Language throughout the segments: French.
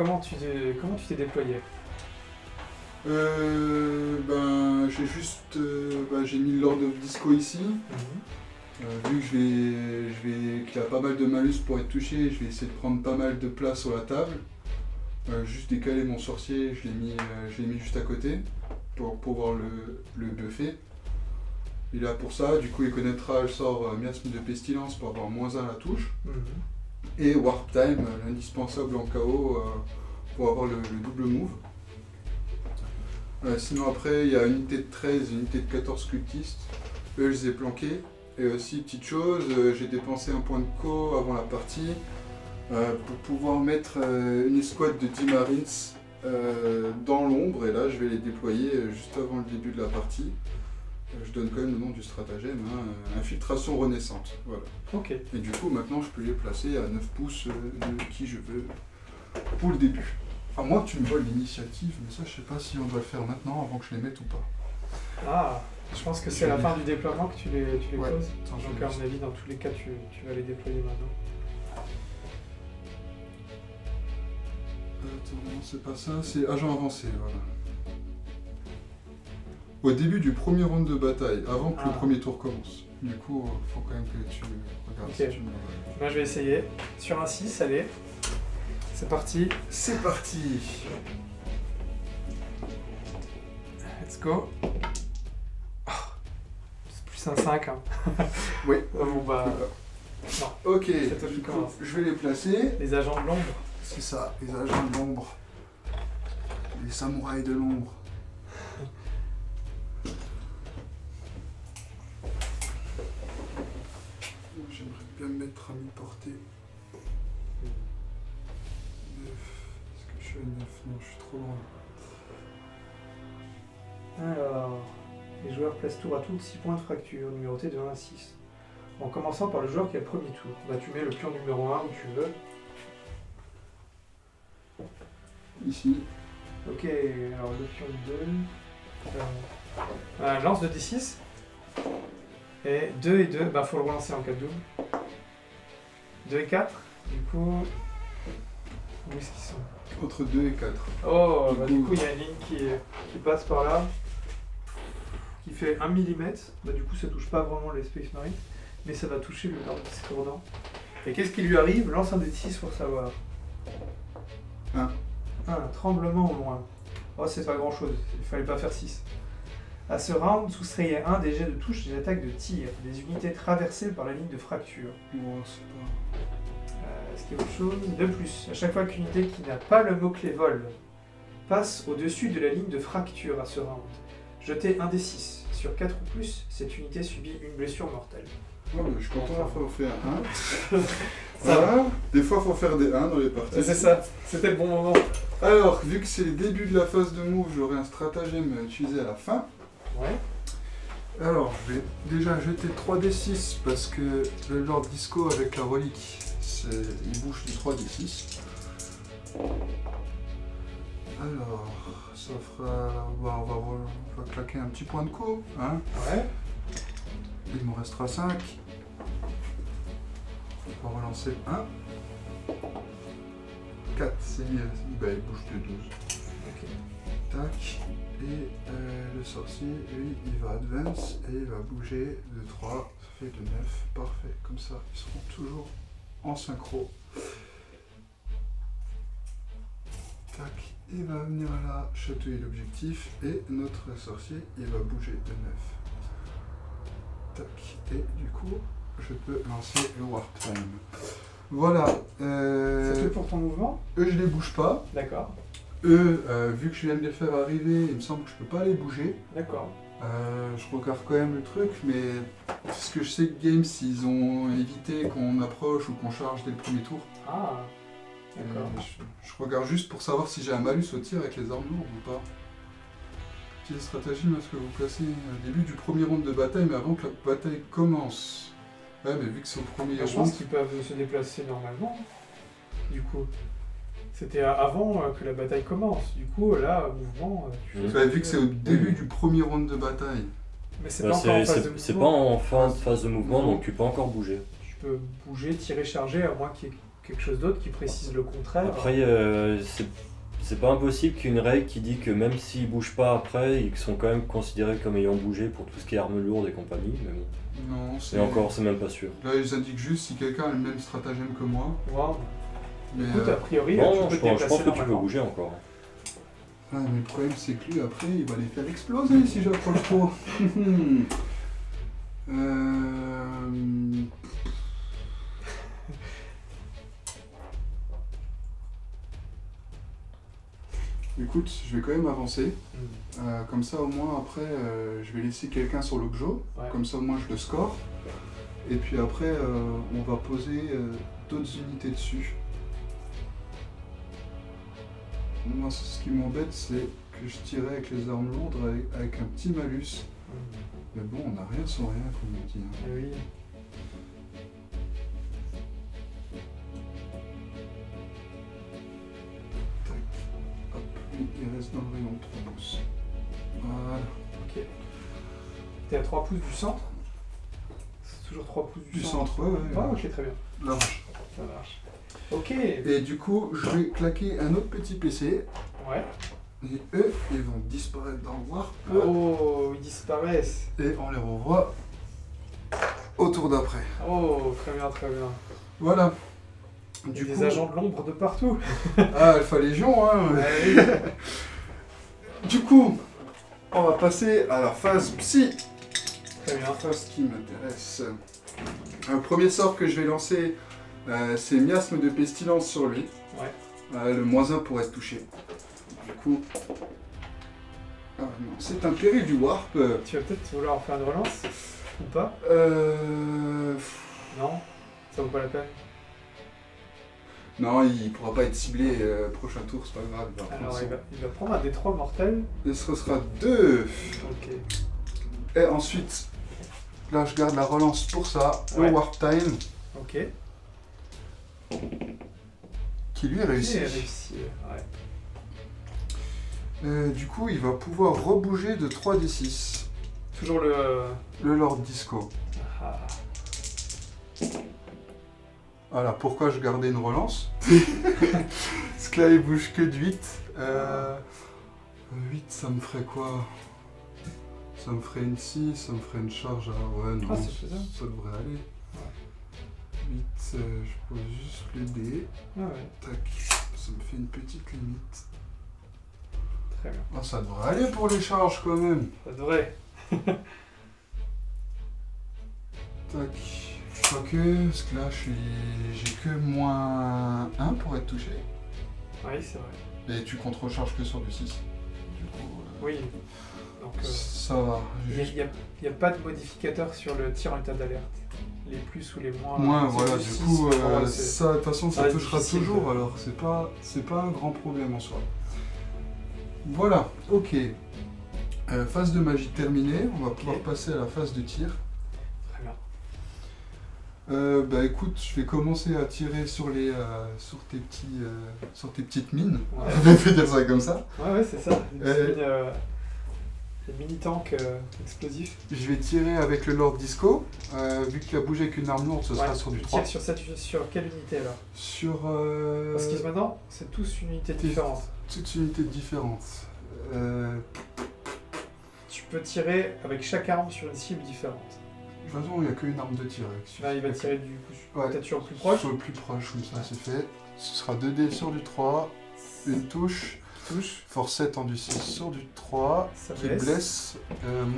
comment tu t'es déployé? J'ai juste j'ai mis le Lord of Disco ici. Vu que qu'il a pas mal de malus pour être touché, je vais essayer de prendre pas mal de place sur la table. Juste décaler mon sorcier, je l'ai mis juste à côté pour pouvoir le buffer. Il est là pour ça, du coup il connaîtra le sort miasme de pestilence pour avoir -1 à la touche. Et Warp Time, l'indispensable en KO pour avoir le double move. Sinon après il y a unité de 13 et unité de 14 cultistes. Eux je les ai planqués. Et aussi petite chose, j'ai dépensé un point de co avant la partie pour pouvoir mettre une escouade de 10 marines dans l'ombre. Et là je vais les déployer juste avant le début de la partie. Je donne quand même le nom du stratagème, infiltration renaissante. Voilà. Ok. Et du coup maintenant je peux les placer à 9 pouces de qui je veux pour le début. À moins que tu me voles l'initiative, mais ça je sais pas si on doit le faire maintenant avant que je les mette ou pas. Ah, je pense que c'est à la fin du déploiement que tu les Ouais. poses. Attends, Donc à mon avis, dans tous les cas, tu vas les déployer maintenant. Attends, non, c'est pas ça, c'est agent avancé, voilà. Au début du premier round de bataille, avant que le premier tour commence. Du coup, faut quand même que tu regardes si tu me... Moi, je vais essayer. Sur un 6, allez. C'est parti. C'est parti. Let's go. Oh, c'est plus un 5. Hein. Oui. Bon bah... Non. Ok, C'est toi qui du coup, commence. je vais les placer. Les agents de l'ombre. C'est ça, les agents de l'ombre. Les samouraïs de l'ombre. J'aimerais bien me mettre à mi-portée. 9. Est-ce que je suis à 9? Non, je suis trop loin. Alors... Les joueurs placent tour à tour 6 points de fracture, numérotés de 1 à 6. En commençant par le joueur qui a le premier tour. Bah, tu mets le pion numéro 1 où tu veux. Ici. Ok, alors le pion 2. Lance de D6. Et 2 et 2, bah faut le relancer en cas de double. 2 et 4, du coup... Où est-ce qu'ils sont? Entre 2 et 4. Oh, bah du coup il y a une ligne qui passe par là. Qui fait 1 mm. Bah du coup ça touche pas vraiment les Space Marines. Mais ça va toucher le Lord Discordant. Et qu'est-ce qui lui arrive? Lance un D6 pour savoir. 1. Tremblement au loin. Oh, c'est pas grand chose, il fallait pas faire 6. À ce round, soustrayez un des jets de touche des attaques de tir, des unités traversées par la ligne de fracture. Oh, c'est pas... Est-ce qu'il y a autre chose? De plus, à chaque fois qu'une unité qui n'a pas le mot-clé vol passe au-dessus de la ligne de fracture à ce round, jetez un des 6. Sur 4 ou plus, cette unité subit une blessure mortelle. Oh, mais je suis content d'avoir fait un 1. Ça va. Des fois, il faut faire des 1 dans les parties. C'est ça, c'était le bon moment. Alors, vu que c'est le début de la phase de move, j'aurai un stratagème à utiliser à la fin. Ouais. Alors, je vais déjà jeter 3d6 parce que le Lord Disco avec la relique, il bouge du 3d6. Alors, ça fera... Bon, on va claquer un petit point de co, hein. Ouais. Il me restera 5. On va relancer 1. 4, c'est mieux. Bah, il bouge de 12. Ok. Tac. Et le sorcier, lui, il va advance et il va bouger de 3. Ça fait de 9. Parfait. Comme ça, ils seront toujours en synchro. Tac. Il va venir là, chatouiller l'objectif. Et notre sorcier, il va bouger de 9. Tac. Et du coup, je peux lancer le Warp Time. Voilà. C'est tout pour ton mouvement? Eux, je les bouge pas. D'accord. Eux, vu que je viens de les faire arriver, il me semble que je peux pas les bouger. D'accord. Je regarde quand même le truc, mais parce que je sais que Games, ils ont évité qu'on approche ou qu'on charge dès le premier tour. Ah, d'accord. Je regarde juste pour savoir si j'ai un malus au tir avec les armes lourdes ou pas. Petite stratégie, parce que vous placez au début du premier round de bataille, mais avant que la bataille commence. Ouais, mais vu que c'est au premier Je round... pense qu'ils peuvent se déplacer normalement, du coup. C'était avant que la bataille commence. Du coup, là, mouvement... vu que c'est au début du premier round de bataille. Mais c'est pas encore en phase de mouvement. C'est pas en fin de phase de mouvement, donc tu peux encore bouger. Tu peux bouger, tirer, charger, à moins qu'il y ait quelque chose d'autre qui précise le contraire. Après, c'est pas impossible qu'il y ait une règle qui dit que même s'ils bougent pas après, ils sont quand même considérés comme ayant bougé pour tout ce qui est armes lourdes et compagnie. Mais bon. Non, c'est... Et encore, c'est même pas sûr. Là, ils indiquent juste si quelqu'un a le même stratagème que moi. Wow. Mais, Écoute, a priori, Non, tu je peux te pense déplacer que tu peux normalement. bouger encore. mais le problème, c'est que lui, après, il va les faire exploser si j'approche trop. Écoute, je vais quand même avancer. Comme ça, au moins, après, je vais laisser quelqu'un sur le Gjo. Ouais. Comme ça, au moins, je le score. Et puis après, on va poser d'autres unités dessus. Moi, ce qui m'embête, c'est que je tirais avec les armes lourdes avec un petit malus. Mais bon, on n'a rien sans rien, comme on dit. Hein. Eh oui. Tac. Hop, lui, il reste dans le rayon de 3 pouces. Voilà. Ok. T'es à 3 pouces du centre? C'est toujours 3 pouces Du centre, ouais. Ah, ok, très bien. Large. Ça marche. Ok. Et du coup, je vais claquer un autre petit PC. Ouais. Et eux, ils vont disparaître dans le warp. Oh, ils disparaissent. Et on les revoit au tour d'après. Oh, très bien, très bien. Voilà. Il y a Du des coup, agents de l'ombre de partout. ah, Alpha Légion, hein. Ouais, oui. Du coup, on va passer à la phase psy. Très bien. La phase qui m'intéresse. Un premier sort que je vais lancer, c'est miasme de pestilence sur lui. Ouais. Le -1 pour être touché. Du coup, ah, non, c'est un péril du warp. Tu vas peut-être vouloir en faire une relance? Ou pas? Non? Ça vaut pas la peine? Non, il pourra pas être ciblé prochain tour, c'est pas grave. Alors, il va prendre un D3 mortel. Et ce sera 2. Ok. Et ensuite, là je garde la relance pour ça, Ouais. au Warp Time, Ok. qui lui est Ok, réussi. réussi. Ouais. Du coup, il va pouvoir rebouger de 3d6. Toujours le... Le Lord Disco. Ah. Voilà, pourquoi je gardais une relance. Parce que là, il bouge que de 8. 8, ça me ferait quoi? Ça me ferait une 6, ça me ferait une charge à... Ouais, non, Ah, c'est faisable. ça devrait aller. 8, je pose juste le dé. Ah ouais, Tac, ça me fait une petite limite. très bien. Ah, ça devrait aller pour les charges quand même. Ça devrait. Tac. Quoique, parce que là, j'ai que -1 pour être touché. Oui, c'est vrai. Et tu contre-charges que sur du 6. Du coup, Oui. Donc, ça va. il Juste n'y a pas de modificateur sur le tir en état d'alerte. Les plus ou les moins. moins, c'est voilà, du du 6, coup, voilà, ça, de toute façon, ça reste touchera difficile toujours, de- alors c'est pas un grand problème en soi. Voilà, ok. Phase de magie terminée, on va pouvoir passer à la phase de tir. Très bien. Bah écoute, je vais commencer à tirer sur les sur tes petites mines. Ouais. On peut dire ça comme ça. Ouais, c'est ça. Des mini-tanks explosifs. Je vais tirer avec le Lord Disco. Vu qu'il a bougé avec une arme lourde, ce sera Ouais, sur du tu 3. tires sur quelle unité alors? Sur Parce que maintenant, c'est tous une unité différente. toute unité différente. Tu peux tirer avec chaque arme sur une cible différente. De toute façon, il n'y a qu'une arme de tir. Là, il va tirer du coup Ouais. peut-être sur le plus proche. Sur le plus proche, comme ça c'est fait. Ce sera 2 dés sur du 3, une touche, force 7 en du 6 sur du 3, Ça qui blesse. blesse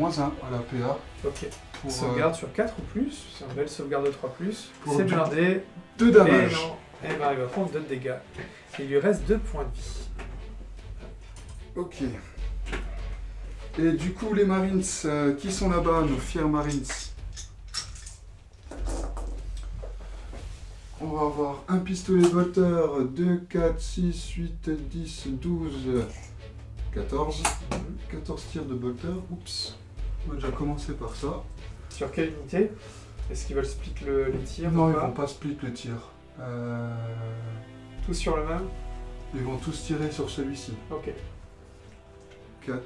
-1 à la PA. Ok. Pour Sauvegarde sur 4 ou plus. C'est une belle sauvegarde de 3 plus. Pour C'est du- blindé. 2 Et damage. non. Et ben, il va prendre 2 de dégâts. Et il lui reste 2 points de vie. Ok. Et du coup, les Marines, qui sont là-bas, nos fiers Marines? On va avoir un pistolet bolter, 2, 4, 6, 8, 10, 12, 14. 14 tirs de bolter. Oups. On va déjà commencer par ça. Sur quelle unité? Est-ce qu'ils veulent split les tirs Non, ou ils pas? vont pas split le tir. Tous sur le même? Ils vont tous tirer sur celui-ci. Ok. 4,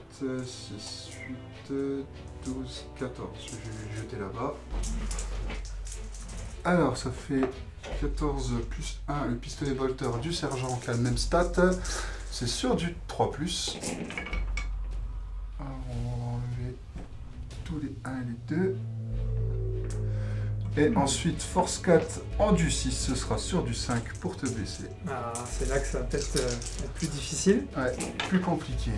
6, 8, 12, 14. Je vais jeter là-bas. Alors, ça fait 14 plus 1, le pistolet bolter du sergent qui a le même stat. C'est sur du 3+. Alors, on va enlever tous les 1 et les 2. Et ensuite, force 4 en du 6, ce sera sur du 5 pour te blesser. Ah, c'est là que ça va peut-être être plus difficile. Ouais, plus compliqué.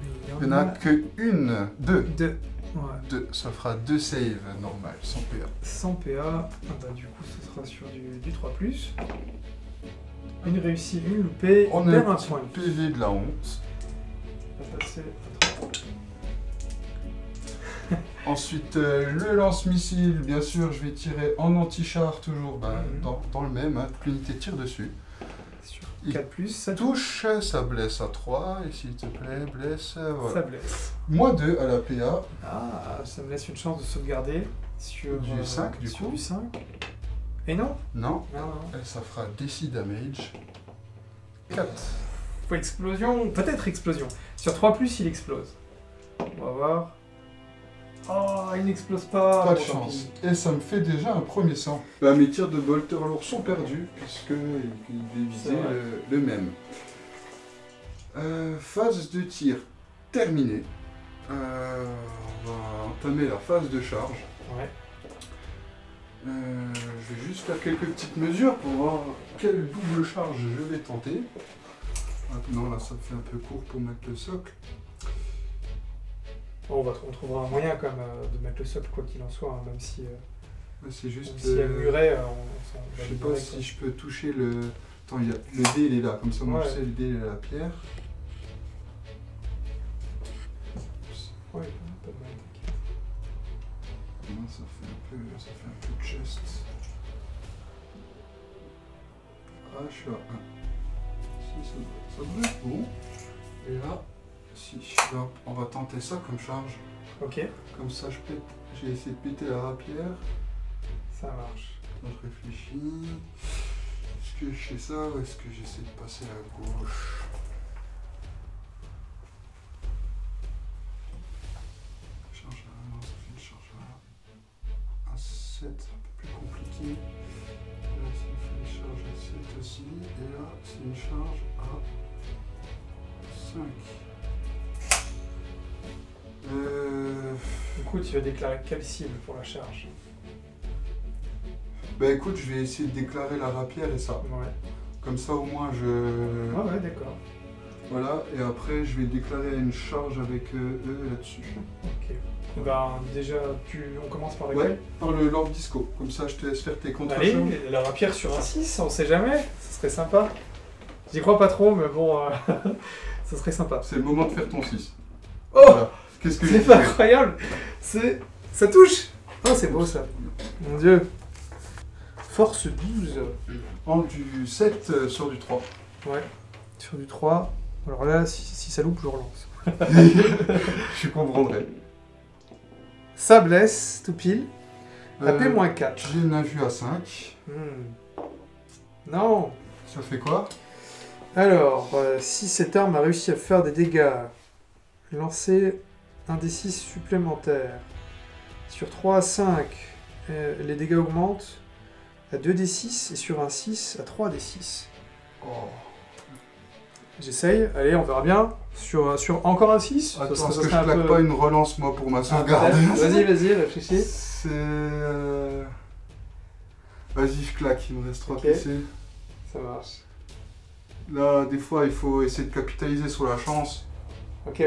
Il Il n'y en a que une, deux. 2. Ouais. 2, ça fera 2 saves normal, sans PA. Sans PA, ah bah, du coup ce sera sur du 3+. Une réussie, une loupée, On on a perd un un petit point. PV de la honte. On va passer à 3. Ensuite, le lance-missile, bien sûr, je vais tirer en anti-char, toujours dans le même. Hein, l'unité tire dessus. Sur Il 4+, ça touche, ça blesse à 3, et s'il te plaît, blesse, voilà. Ça blesse. Moins 2 à la PA. Ah, ça me laisse une chance de sauvegarder sur Du 5, du sur coup. du 5. Et non, Non, non. et ça fera DC damage. 4. Faut explosion, peut-être explosion. Sur 3+, il explose. On va voir. Oh, il n'explose pas. Pas de Bon, tant chance. pis. Et ça me fait déjà un premier sang. Bah, mes tirs de bolter lourd sont perdus, puisqu'ils C'est visaient vrai. le même. Phase de tir terminée. On va entamer la phase de charge. Ouais. Je vais juste faire quelques petites mesures pour voir quelle double charge je vais tenter. Maintenant, là, ça fait un peu court pour mettre le socle. Bon, on trouvera un moyen quand même de mettre le socle quoi qu'il en soit, hein, même si C'est juste. même s'il y a le muret, Je sais pas si je peux toucher le. Attends, le dé il est là, comme ça moi je Ouais. sais le dé il est à la pierre. Ouais, pas de mal, t'inquiète. Moi, ça fait un peu de chest. Ah, je suis à 1. Si, ça devrait être bon. Et là, si, là, on va tenter ça comme charge. Ok, Comme ça, j'ai essayé de péter la rapière. ça marche. Je réfléchis. Est-ce que je fais ça ou est-ce que j'essaie de passer à gauche? Charge là, non, ça fait une charge là. À 7, c'est un peu plus compliqué. Là, ça me fait une charge à 7 aussi. Et là, c'est une charge à 5. Du coup, tu vas déclarer quelle cible pour la charge? Bah écoute, je vais essayer de déclarer la rapière et ça. Ouais. Comme ça, au moins, je... Ah ouais, d'accord. Voilà, et après, je vais déclarer une charge avec eux là-dessus. Ok. Ben, déjà, on commence par laquelle? Ouais, par le Lord Disco. Comme ça, je te laisse faire tes contre-champs. Allez, la rapière sur un 6, on sait jamais, ce serait sympa. J'y crois pas trop, mais bon, ça serait sympa. C'est le moment de faire ton 6. Oh, Voilà. Qu'est-ce que c'est pas incroyable. Ça touche. Oh, c'est beau ça. Mon dieu. Force 12. En du 7 sur du 3. Ouais. Sur du 3. Alors là, si ça loupe, je relance. Je comprendrai. Ça blesse, tout pile. AP-4. J'ai une invue à 5. Non. Ça fait quoi? Alors, si cette arme a réussi à faire des dégâts, lancez un D6 supplémentaire. Sur 3 à 5, les dégâts augmentent à 2d6 et sur un 6 à 3d6. Oh. J'essaye, allez, on verra bien. Sur encore un 6. Attends, ça est-ce que je serait un claque peu- pas une relance, moi, pour ma Ah, sauvegarde? peut-être. Vas-y, réfléchis. C'est... Vas-y, je claque, il me reste 3 Ok. PC. Ça marche. Là, des fois, il faut essayer de capitaliser sur la chance. Ok.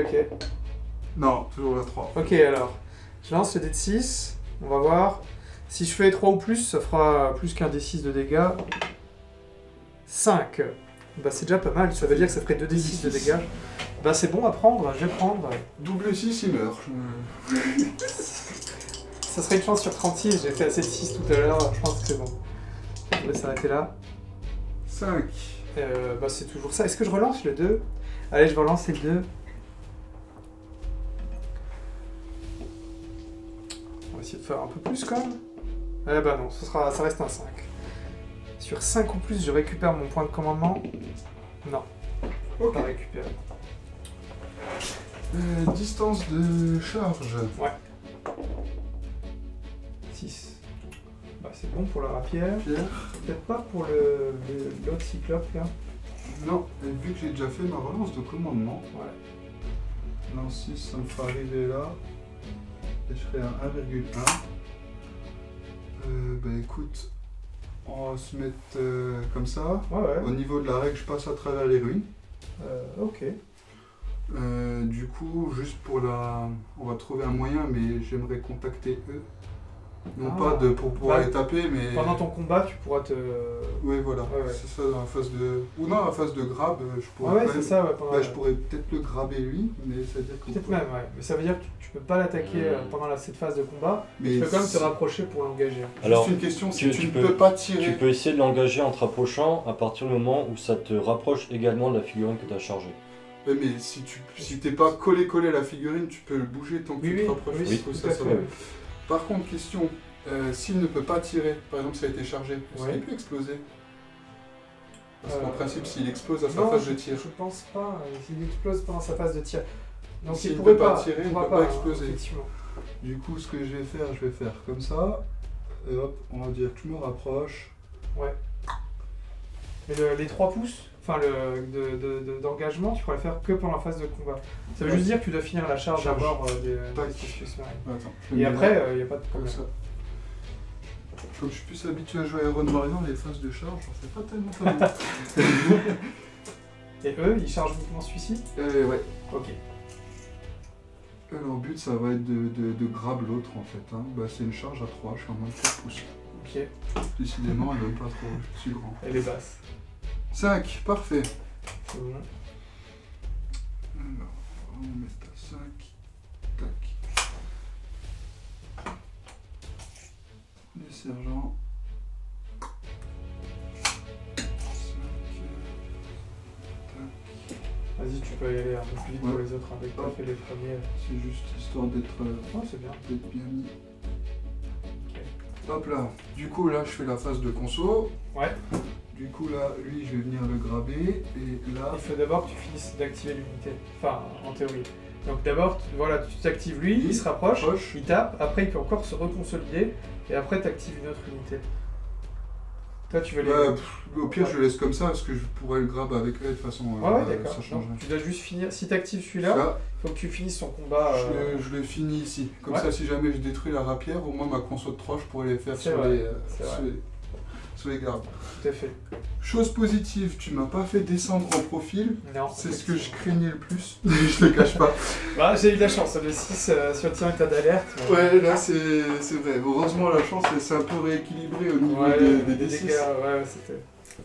Non, toujours la 3. Ok, alors. Je lance le dé de 6. On va voir. Si je fais 3 ou plus, ça fera plus qu'un D6 de dégâts. 5. Bah, c'est déjà pas mal. Ça veut dire que ça ferait 2d6 de dégâts. Bah, c'est bon à prendre. Je vais prendre. Double 6, il meurt. Ça serait une chance sur 36. J'ai fait assez de 6 tout à l'heure. Je pense que c'est bon. On va s'arrêter là. 5. Bah, c'est toujours ça. Est-ce que je relance le 2? Allez, je vais relancer le 2. On va essayer de faire un peu plus quand même. Eh bah non, ça reste un 5. Sur 5 ou plus, je récupère mon point de commandement. Non, Ok. pas récupéré. Distance de charge. 6. Bah, c'est bon pour la rapière. Pierre. Peut-être pas pour l'autre cyclope là. Non, et vu que j'ai déjà fait ma relance de commandement, Ouais. lance 6, ça me fera arriver là. Et je ferai un 1,1. Bah écoute, on va se mettre comme ça. Ouais, ouais. Au niveau de la règle, je passe à travers les ruines. Ok. Du coup, juste pour la... On va trouver un moyen, mais j'aimerais contacter eux. Non Ah. pas pour pouvoir Bah, les taper, mais... Pendant ton combat, tu pourras te. Oui, voilà. Ouais, ouais. C'est ça, dans la phase de... Ou non, la phase de grab, je pourrais Ouais, quand c'est même... ça, ouais. Pendant Bah, je pourrais peut-être le grabber lui, mais c'est-à-dire que... Peut-être même, ouais. Mais ça veut dire que tu peux pas l'attaquer pendant cette phase de combat. Mais Tu peux quand même te c'est- rapprocher pour l'engager. Alors, Juste une question, si tu ne peux- peux pas Tu tirer... peux essayer de l'engager en te rapprochant à partir du moment où ça te rapproche également de la figurine que tu as chargée. Ouais, mais si t'es pas collé à la figurine, tu peux le bouger tant que tu te rapproches. oui, Du tout coup, à ça fait. va. Oui. Par contre, question, s'il ne peut pas tirer, par exemple ça a été chargé, est-ce Ouais. qu'il peut exploser? Parce qu'en principe, s'il explose à sa Non, phase de tir, je pense pas. Il explose pendant sa phase de tir. Donc S'il il ne pourrait peut pas tirer, il ne pourra peut pas exploser. Effectivement. du coup ce que je vais faire comme ça, et hop, on va dire que je me rapproche. Ouais. Mais les 3 pouces, enfin d'engagement, tu pourrais le faire que pendant la phase de combat. Ça veut Ouais. juste dire que tu dois finir la charge Charge. d'abord Tac. des Space Marines. Attends, je le Et mets après, là, il n'y a pas de comme problème. ça. Comme je suis plus habitué à jouer à Iron Warrior, les phases de charge, j'en fais pas tellement pas Et eux, ils chargent uniquement celui-ci? Ouais. Ok. Leur but, ça va être de grab l'autre en fait. Hein. Bah, c'est une charge à 3, je suis en moins de 4 pouces. Ok. Décidément, elle donne pas trop, je suis grand. Elle est basse. 5, parfait. C'est bon. Alors, on va mettre à 5. Tac. Les sergents. 5. Tac. Vas-y, tu peux y aller un peu plus vite pour Ouais. les autres avec toi, fais les premiers. C'est juste histoire d'être Oh, c'est bien. bien mis. Ok. Hop là. Du coup, là, je fais la phase de conso. Ouais. Du coup, là, lui, je vais venir le grabber. Et là, Il faut d'abord que tu finisses d'activer l'unité. Enfin, en théorie. Donc d'abord, voilà, tu t'actives lui, il se rapproche, proche. il tape, après il peut encore se reconsolider, et après tu actives une autre unité. Toi, tu veux les... Bah, au pire, je le laisse comme ça parce que je pourrais le grab avec elle de toute façon. Ouais, d'accord. Ça change Non, rien. tu dois juste finir. Si tu actives celui-là, Là, il faut que tu finisses son combat. je le finis ici. Comme Ouais. ça, si jamais je détruis la rapière, au moins ma conso de 3, je pourrais les faire C'est sur vrai, les, c'est vrai. sur les gardes. Tout à fait. Chose positive, tu m'as pas fait descendre en profil. Non. C'est ce que je craignais le plus. Je te cache pas. Bah, j'ai eu de la chance, le 6 sur le tir état d'alerte. Ouais, là c'est vrai. Heureusement, la chance c'est un peu rééquilibré au niveau Ouais, des des D6. dégâts, ouais, c'était.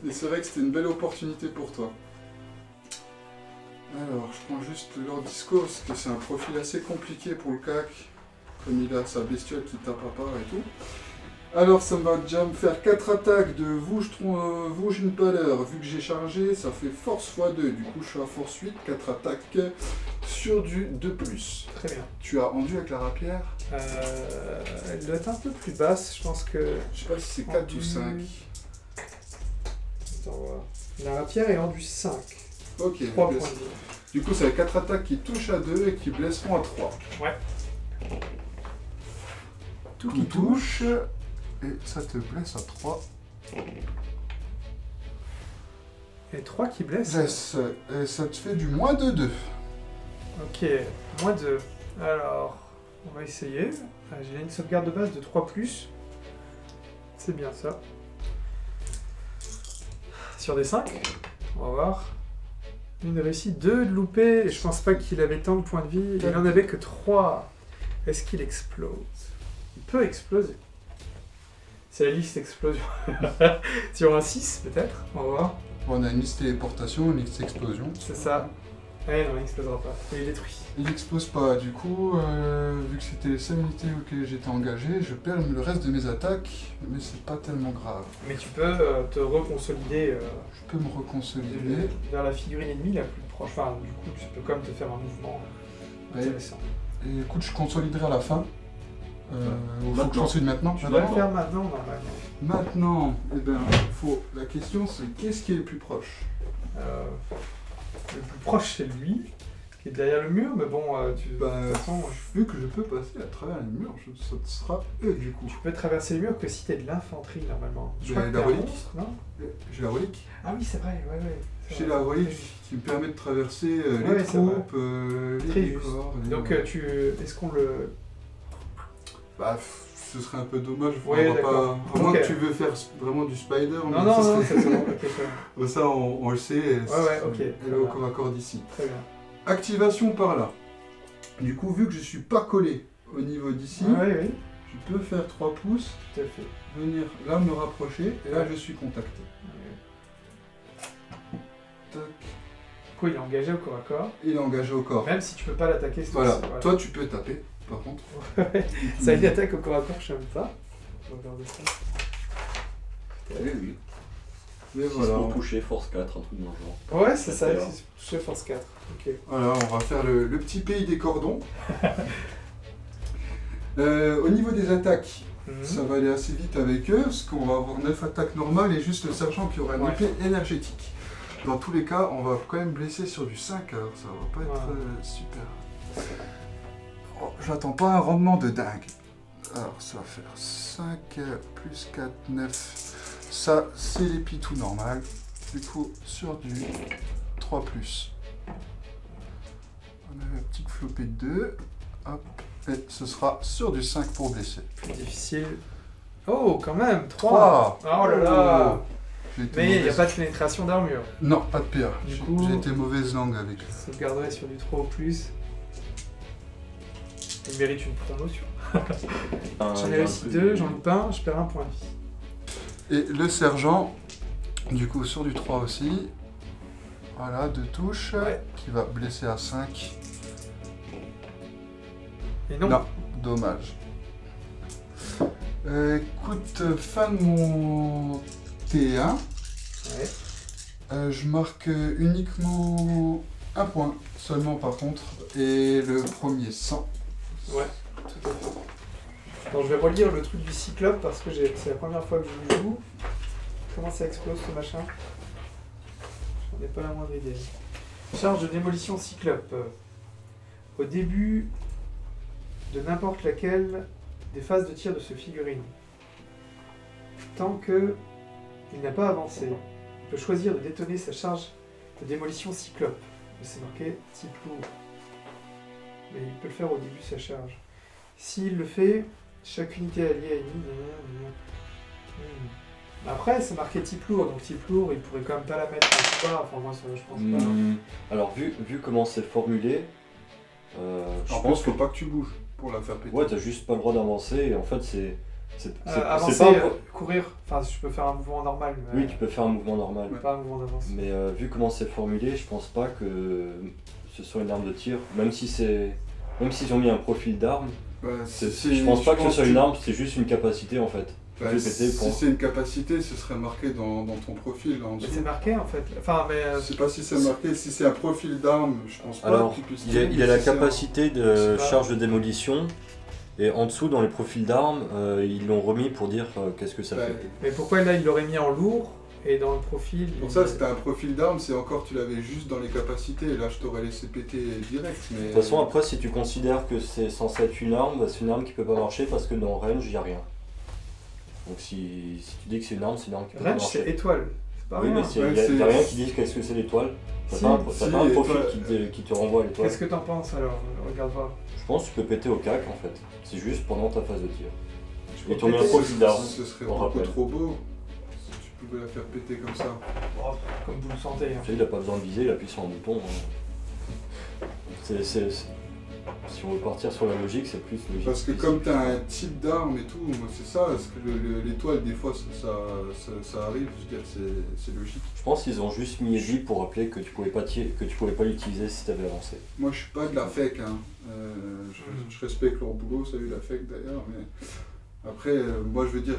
Et c'est vrai que c'était une belle opportunité pour toi. Alors, je prends juste leur disco parce que c'est un profil assez compliqué pour le CAC. Comme il a sa bestiole qui tape à part et tout. Alors, ça va déjà me faire 4 attaques de Vouge une paleur. Vu que j'ai chargé, ça fait force x2. Du coup, je suis à force 8, 4 attaques sur du 2+. Très bien. Tu as enduit avec la rapière. Elle doit être un peu plus basse, je pense que. Je sais pas si c'est 4 ou Enduit. 5. Attends, voilà. La rapière est enduit 5. Ok. 3 blesse. points de vie. Du coup, c'est 4 attaques qui touchent à 2 et qui blesseront à 3. Ouais. Tout qui touche. Et ça te blesse à 3. Et 3 qui blessent. Blesse. Et ça te fait du moins de 2. Ok, moins 2. Alors, on va essayer. J'ai une sauvegarde de base de 3+. C'est bien ça. Sur des 5, on va voir. Une réussie, 2 de loupé. Et je pense pas qu'il avait tant de points de vie. Il en avait que 3. Est-ce qu'il explose? Il peut exploser. C'est la liste explosion. Sur un 6 peut-être, on va voir. On a une liste téléportation, une liste explosion. C'est ça. Ouais, non, il explosera pas. Il est détruit. Il explose pas. Du coup, vu que c'était les 5 unités auxquelles j'étais engagé, je perds le reste de mes attaques. Mais c'est pas tellement grave. Mais tu peux te reconsolider Je peux me reconsolider. vers la figurine ennemie la plus proche. Enfin, du coup, tu peux quand même te faire un mouvement Ouais. intéressant. Et écoute, je consoliderai à la fin. Ou faut que je Maintenant. consolide maintenant? Tu dois le faire maintenant, normalement. Maintenant, eh ben, la question c'est qu'est-ce qui est le plus proche? Le plus proche, c'est lui. qui est derrière le mur, mais bon, Bah, de toute façon, vu que je peux passer à travers les murs, ça sera eux du coup. tu peux traverser le mur que si t'es de l'infanterie normalement. Je Mais crois que la t'es un relique. monstre, non? J'ai la relique. Ah oui, c'est vrai, ouais. c'est J'ai vrai. la relique qui me permet de traverser Ouais, les c'est vrai. troupes, les Très décors. juste. les- Donc, est-ce qu'on le. Bah, ce serait un peu dommage. Ouais, on va d'accord. pas... À moins Ok. que tu veux faire vraiment du spider. Non, mais non, ce non, serait- c'est bon, ok, très Ça, on le sait. ouais, ok. Elle est au corps à corps d'ici. bien. Activation par là. Du coup, vu que je suis pas collé au niveau d'ici, Oui, je peux faire 3 pouces, tout à fait. venir là me rapprocher, et là je suis contacté. Tac. Du coup, il est engagé au corps à corps, Il est engagé au corps. même si tu peux pas l'attaquer. c'est Voilà. aussi, Toi tu peux taper, par contre. Ça, il attaque au corps à corps, je sais même pas. Je vais regarder ça. Oui. Mais 6 voilà. pour toucher, force 4, un truc dans le genre. Ouais, c'est ça, Super. c'est touché force 4. Ok. Voilà, on va faire le petit pays des cordons. Au niveau des attaques, ça va aller assez vite avec eux, parce qu'on va avoir 9 attaques normales et juste le sergent qui aura une Ouais. épée énergétique. Dans tous les cas, on va quand même blesser sur du 5, alors ça va pas être Ouais. super. Oh, j'attends pas un rendement de dingue. Alors ça va faire 5 plus 4, 9. Ça, c'est l'épi tout normal. Du coup, sur du 3 plus. On avait une petite flopée de 2. Hop. Et ce sera sur du 5 pour blesser. Plus difficile. Oh, quand même, 3. 3. Oh là là. J'ai été Mais il n'y a mauvaise- pas de pénétration d'armure. Non, pas de PA. Du J'ai coup- j'ai été mauvaise langue avec. Je sauvegarderai sur du 3 au plus. Il mérite une promotion. J'en ai réussi 2, j'en loupe un, je perds un point de vie. Et le sergent, du coup sur du 3 aussi. Voilà, 2 touches. Ouais. Qui va blesser à 5. Et non. Non, dommage. Écoute, fin de mon T1. Ouais. Je marque uniquement un point seulement par contre. Et le premier 100. Ouais, tout à fait. Donc je vais relire le truc du cyclope parce que c'est la première fois que je le joue. Comment ça explose ce machin? J'en ai pas la moindre idée. Charge de démolition cyclope. Au début de n'importe laquelle des phases de tir de ce figurine. Tant que il n'a pas avancé, il peut choisir de détonner sa charge de démolition cyclope. C'est marqué type lourd. Mais il peut le faire au début de sa charge. S'il le fait, chaque unité alliée à ennemi. Après, c'est marqué type lourd, donc type lourd, il pourrait quand même pas la mettre en bas. Enfin, moi, ça, je pense pas. Alors, vu comment c'est formulé, je En pense plus, que faut pas que tu bouges pour la faire péter. ouais, t'as juste pas le droit d'avancer. Et en fait, c'est Avancer, pas courir, enfin, je peux faire un mouvement normal. Mais oui, tu peux faire un mouvement normal. pas un mouvement d'avance. Mais vu comment c'est formulé, je pense pas que ce soit une arme de tir. Même s'ils ont mis un profil d'arme, Bah, je pense pas que ce soit une arme, c'est juste une capacité en fait. Bah, Tu fais péter si pour- c'est une capacité, ce serait marqué dans ton profil là, en Mais dessous. c'est marqué en fait. Enfin, mais. Je sais pas si c'est marqué, si c'est un profil d'arme, je pense pas Alors, que tu puisses il a dire, la si c'est un- capacité Je de sais pas. charge de démolition. Et en dessous, dans les profils d'armes, ils l'ont remis pour dire qu'est-ce que ça Ouais. fait. Mais pourquoi là, il l'aurait mis en lourd et dans le profil. Pour ça, c'était un profil d'arme, c'est encore tu l'avais juste dans les capacités, et là je t'aurais laissé péter direct. Mais... De toute façon, après, si tu considères que c'est censé être une arme, bah, c'est une arme qui peut pas marcher parce que dans range, il n'y a rien. Donc si tu dis que c'est une arme qui peut pas Range, c'est marcher. étoile. C'est pas Oui, rien. mais il Ouais, n'y a, c'est- rien qui dit qu'est-ce que c'est l'étoile. T'as Si, pas un si, profil étoile. qui te renvoie à l'étoile. Qu'est-ce que t'en penses alors? Regarde voir. Je pense que tu peux péter au cac en fait. C'est juste pendant ta phase de tir. Je Et ton peux un péter. profil d'arme. Ce serait on beaucoup rappelle. trop beau si tu pouvais la faire péter comme ça. Oh, comme vous le sentez. Hein. Tu sais, il n'a pas besoin de viser, il appuie sur un bouton. Hein. Si on veut partir sur la logique, c'est plus logique. Parce que comme tu as un type d'arme et tout, moi, c'est ça, parce que l'étoile, des fois, ça arrive, je veux dire, c'est logique. Je pense qu'ils ont juste mis Eddie pour rappeler que tu pouvais pas l'utiliser si tu avais avancé. Moi, je suis pas de la FEC, hein. Je respecte leur boulot, salut la FEC d'ailleurs, mais après, moi, je veux dire,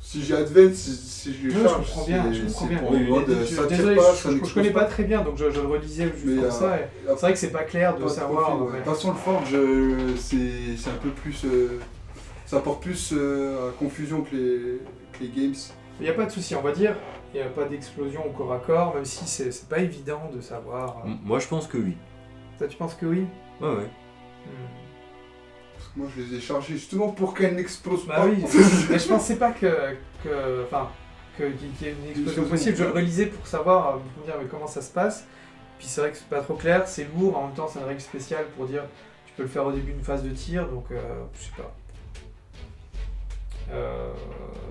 si j'ai Advance, si je Non, charge, je comprends bien, je comprends c'est bien. pour Oui, le mode, Mais ça désolé, tire pas, je ça connais n'explose pas très bien, donc je le relisais juste Mais, pour ça. Et c'est vrai que c'est pas clair de Pas de savoir. profil, ouais. mais- De toute façon, le Forge, c'est un peu plus. Ça apporte plus à confusion que les games. Il n'y a pas de souci, on va dire. Il n'y a pas d'explosion au corps à corps, même si c'est pas évident de savoir. Moi je pense que oui. Toi, tu penses que oui? Ouais, ouais. Parce que moi, je les ai chargés justement pour qu'elles n'explosent Bah pas. oui, mais je pensais pas qu'il y ait une explosion possible. Je relisais pour savoir, pour me dire mais comment ça se passe. Puis c'est vrai que c'est pas trop clair, c'est lourd, en même temps c'est une règle spéciale pour dire tu peux le faire au début d'une phase de tir, donc je sais pas.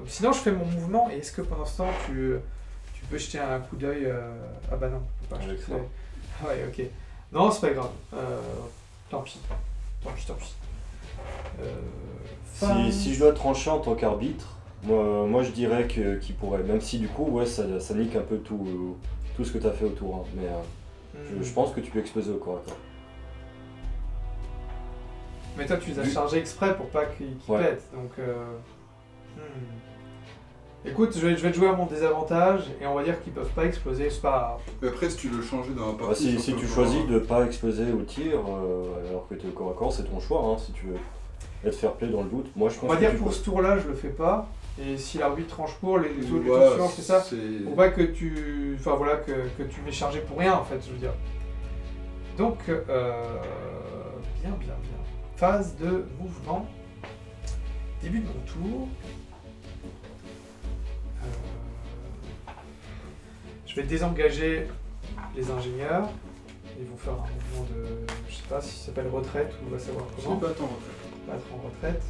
Sinon je fais mon mouvement, et est-ce que pendant ce temps tu peux jeter un coup d'œil Ah bah non, je peux pas. Avec ça. Ouais, ok. Non, c'est pas grave. Tant pis. Si je dois trancher en tant qu'arbitre, moi je dirais qu'il pourrait, même si du coup ouais, ça nique un peu tout ce que tu as fait autour. Hein. Mais je pense que tu peux exploser au corps à corps. Mais toi tu les as chargés exprès pour pas qu'ils Ouais. pètent, donc... Écoute, je vais te jouer à mon désavantage, et on va dire qu'ils peuvent pas exploser, c'est pas... Mais après, si tu veux changer dans la Bah, partie... si tu choisis de pas exploser au tir, alors que tu es au corps à corps, c'est ton choix. Hein, si tu veux être fair play dans le doute, moi je pense On va que dire tu pour peux. ce tour-là, je le fais pas, et si l'arbitre tranche pour, les autres Voilà, tours suivants, je fais ça. c'est- Pour pas que tu... Enfin voilà, que tu m'aies chargé pour rien, en fait, je veux dire. Donc, bien. Phase de mouvement. Début de mon tour. Je vais désengager les ingénieurs. Ils vont faire un mouvement de... Je sais pas si ça s'appelle retraite ou on va savoir C'est comment. pas en retraite. Battre en retraite.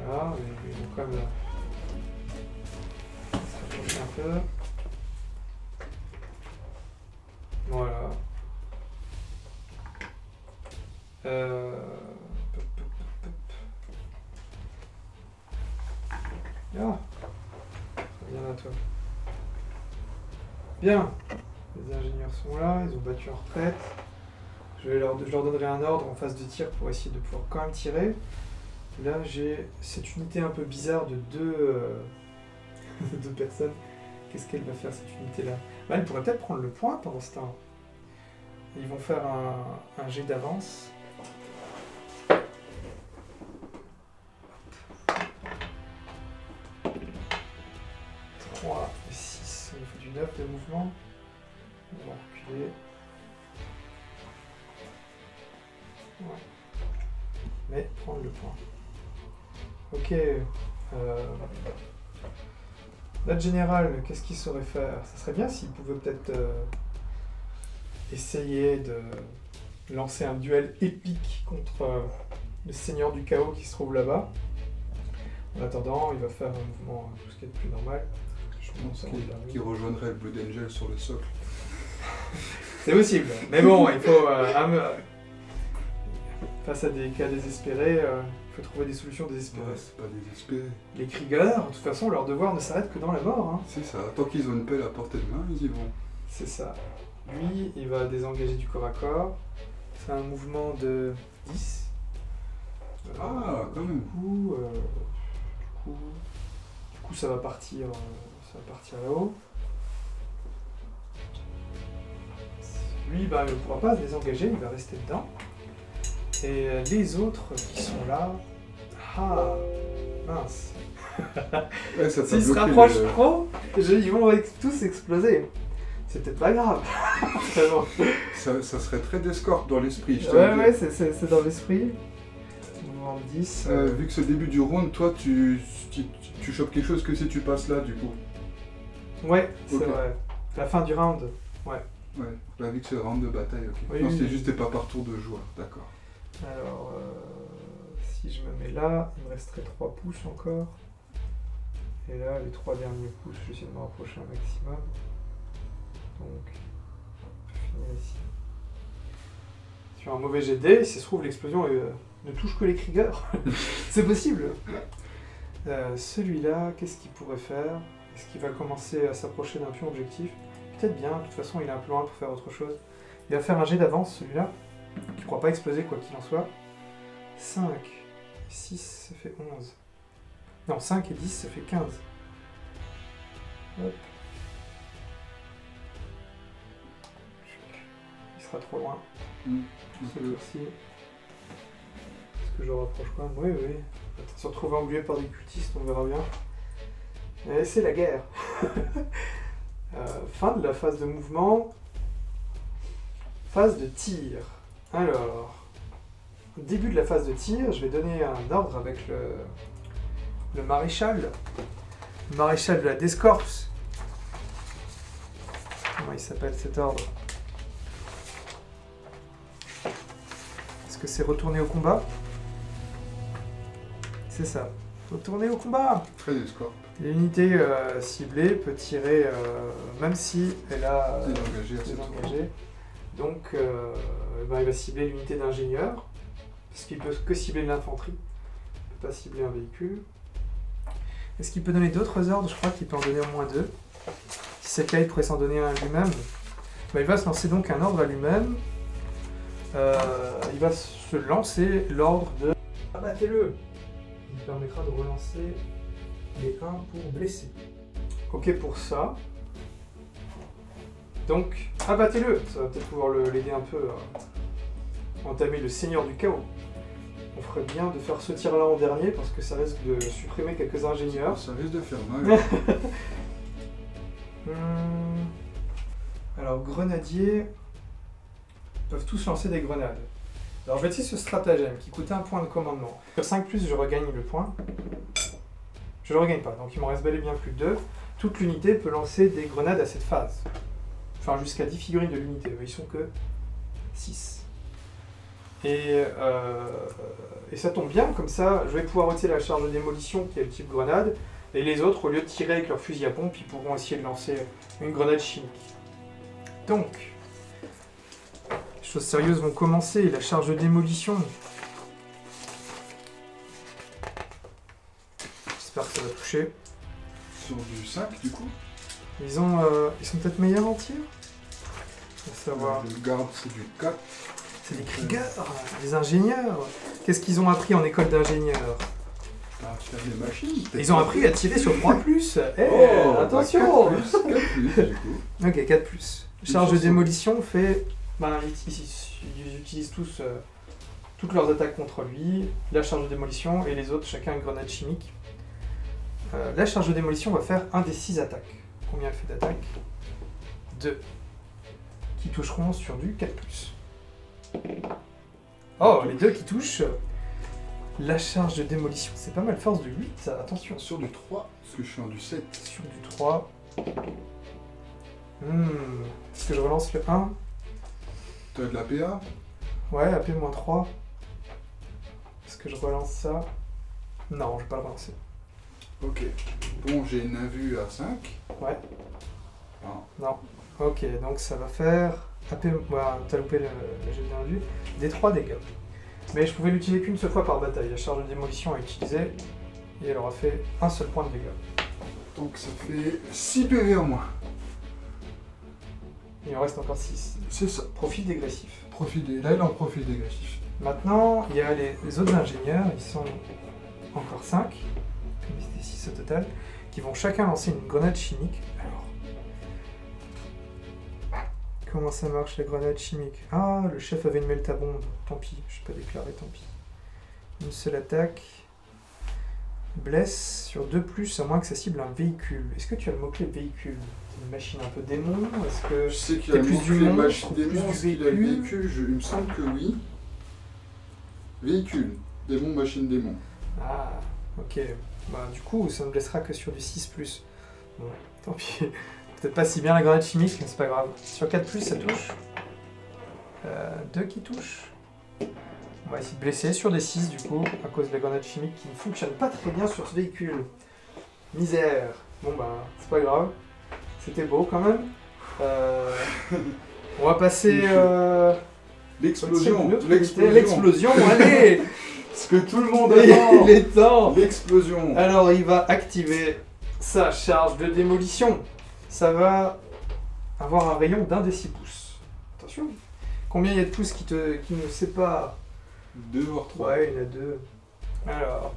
Voilà, mais ils vont quand même se rapprocher un peu. Voilà. Ah. Bien à toi. Bien. Les ingénieurs sont là, ils ont battu en retraite. Je leur donnerai un ordre en phase de tir pour essayer de pouvoir quand même tirer. Là, j'ai cette unité un peu bizarre de deux personnes. Qu'est-ce qu'elle va faire, cette unité-là? Bah, elle pourrait peut-être prendre le point pendant ce temps. Ils vont faire un jet d'avance. Et 6, on fait du 9 de mouvement. On va reculer. Ouais. Mais prendre le point. Ok. Notre général, qu'est-ce qu'il saurait faire? Ça serait bien s'il pouvait peut-être essayer de lancer un duel épique contre le seigneur du chaos qui se trouve là-bas. En attendant, il va faire un mouvement, tout ce qui est de plus normal. Je pense Qui rejoindrait le Blood Angel sur le socle. C'est possible, mais bon, il faut... face à des cas désespérés, il faut trouver des solutions désespérées. Ouais, c'est pas désespéré. Les Kriegers, de toute façon, leur devoir ne s'arrête que dans la mort. Hein. C'est ça, tant qu'ils ont une pelle à portée de main, ils y vont. C'est ça. Lui, il va désengager du corps à corps. C'est un mouvement de 10. Ah, quand même. Du coup, ça va partir là-haut. Lui, bah, il ne pourra pas se désengager, il va rester dedans. Et les autres qui sont là... Ah, mince. Ouais, ça t'a S'ils se bloqué rapprochent le- trop, ils vont tous exploser. C'est peut-être pas grave. Vraiment. Ça serait très d'escorte dans l'esprit, je te le Ouais, dis. c'est dans l'esprit. Mouvement de 10. Vu que c'est le début du round, toi tu chopes quelque chose que si tu passes là du coup. Ouais, c'est Ok. vrai. La fin du round. Ouais, bah, vu que c'est le round de bataille, ok. Oui, non, oui, c'est oui. juste t'es pas par tour de joueur, d'accord. Alors, si je me mets là, il me resterait 3 pouces encore. Et là, les 3 derniers pouces, je vais essayer de me rapprocher un maximum. Donc, on peut finir ici. Sur un mauvais jet de dés, si ça se trouve, l'explosion ne touche que les Kriegers. C'est possible. Celui-là, qu'est-ce qu'il pourrait faire? Est-ce qu'il va commencer à s'approcher d'un pion objectif? Peut-être bien, de toute façon, il est un peu loin pour faire autre chose. Il va faire un jet d'avance, celui-là, qui ne pourra pas exploser, quoi qu'il en soit. 5, 6, ça fait 11. Non, 5 et 10, ça fait 15. Hop. Il sera trop loin. Cette fois-ci. Est-ce que je rapproche quand même? Oui. On va peut-être se retrouver englué par des cultistes, on verra bien. Et c'est la guerre. Fin de la phase de mouvement. Phase de tir. Alors, au début de la phase de tir, je vais donner un ordre avec le maréchal. Le maréchal de la Death Corps. Comment il s'appelle cet ordre? Est-ce que c'est retourner au combat? C'est ça. Retourner au combat. Très des scores. L'unité ciblée peut tirer même si elle a désengagé. Donc il va cibler l'unité d'ingénieur, parce qu'il peut que cibler de l'infanterie. Il ne peut pas cibler un véhicule. Est-ce qu'il peut donner d'autres ordres? Je crois qu'il peut en donner au moins 2. Si c'est le cas, il pourrait s'en donner un à lui-même. Il va se lancer donc un ordre à lui-même. Il va se lancer l'ordre de abattez-le. Il permettra de relancer les 1 pour blesser. Ok pour ça. Donc, abattez-le. Ça va peut-être pouvoir l'aider un peu à entamer le Seigneur du Chaos. On ferait bien de faire ce tir-là en dernier parce que ça risque de supprimer quelques ingénieurs. Ça risque de faire mal. Alors, grenadiers peuvent tous lancer des grenades. Alors, je vais essayer ce stratagème qui coûte 1 point de commandement. Sur 5+, je regagne le point. Je le regagne pas, donc il m'en reste bel et bien plus que 2. Toute l'unité peut lancer des grenades à cette phase. Enfin, jusqu'à 10 figurines de l'unité. Ils sont que 6. Et ça tombe bien, comme ça, je vais pouvoir ôter la charge de démolition qui est le type grenade. Et les autres, au lieu de tirer avec leur fusil à pompe, ils pourront essayer de lancer une grenade chimique. Donc, les choses sérieuses vont commencer. La charge de démolition. J'espère que ça va toucher. Sur du 5 du coup. Ils sont peut-être meilleurs en tir. Faut savoir. Le garde c'est du 4. C'est des kriegers, des ingénieurs. Qu'est-ce qu'ils ont appris en école d'ingénieurs? À faire des machines. Ils ont appris à tirer sur 3+. Attention 4+, du coup. Ok, 4+. Charge de démolition fait... ils utilisent tous toutes leurs attaques contre lui, la charge de démolition, et les autres, chacun une grenade chimique. La charge de démolition va faire un des 6 attaques. Combien elle fait d'attaques? 2. Qui toucheront sur du 4+. Oh, les 2 qui touchent. La charge de démolition, c'est pas mal, force de 8, ça, attention. Sur du 3, parce que je suis en du 7. Sur du 3. Est-ce que je relance le 1? T'as de la PA? Ouais, AP-3. Est-ce que je relance ça? Non, je vais pas le relancer. Ok. Bon, j'ai une invue à 5. Ouais. Non. Ok, donc ça va faire... t'as loupé le jet bien vu. Des 3 dégâts. Mais je pouvais l'utiliser qu'une seule fois par bataille. La charge de démolition est utilisée et elle aura fait un seul point de dégâts. Donc ça fait 6 PV en moins. Il en reste encore 6. C'est ça. Profil dégressif. Là, il en profite dégressif. Maintenant, il y a les autres ingénieurs, ils sont encore 5, comme c'était 6 au total, qui vont chacun lancer une grenade chimique. Alors, comment ça marche la grenade chimique? Ah, le chef avait une meltabombe. Tant pis, je peux déclarer, tant pis. Une seule attaque. Blesse sur 2+, à moins que ça cible un véhicule. Est-ce que tu as le mot-clé véhicule? C'est une machine un peu démon? Est-ce que Je sais qu'il y a plus du les monstre, machines plus démons, du est-ce qu'il y a le véhicule? véhicule, il me semble que oui. Véhicule. Démon, machine, démon. Ah, ok. Bah, du coup, ça ne blessera que sur du 6+. Bon, tant pis. Peut-être pas si bien la grenade chimique, mais c'est pas grave. Sur 4+, ça touche. 2 qui touchent. On va essayer de blesser sur des 6 du coup, à cause de la grenade chimique qui ne fonctionne pas très bien sur ce véhicule. Misère. Bon bah, c'est pas grave. C'était beau quand même. On va passer... L'explosion. L'explosion, allez. Ce que tout le monde attend. Il est temps. L'explosion. Alors il va activer sa charge de démolition. Ça va avoir un rayon d'1 des 6 pouces. Attention. Combien il y a de pouces qui ne séparent? 2 voire 3. Ouais, il y en a 2. Alors,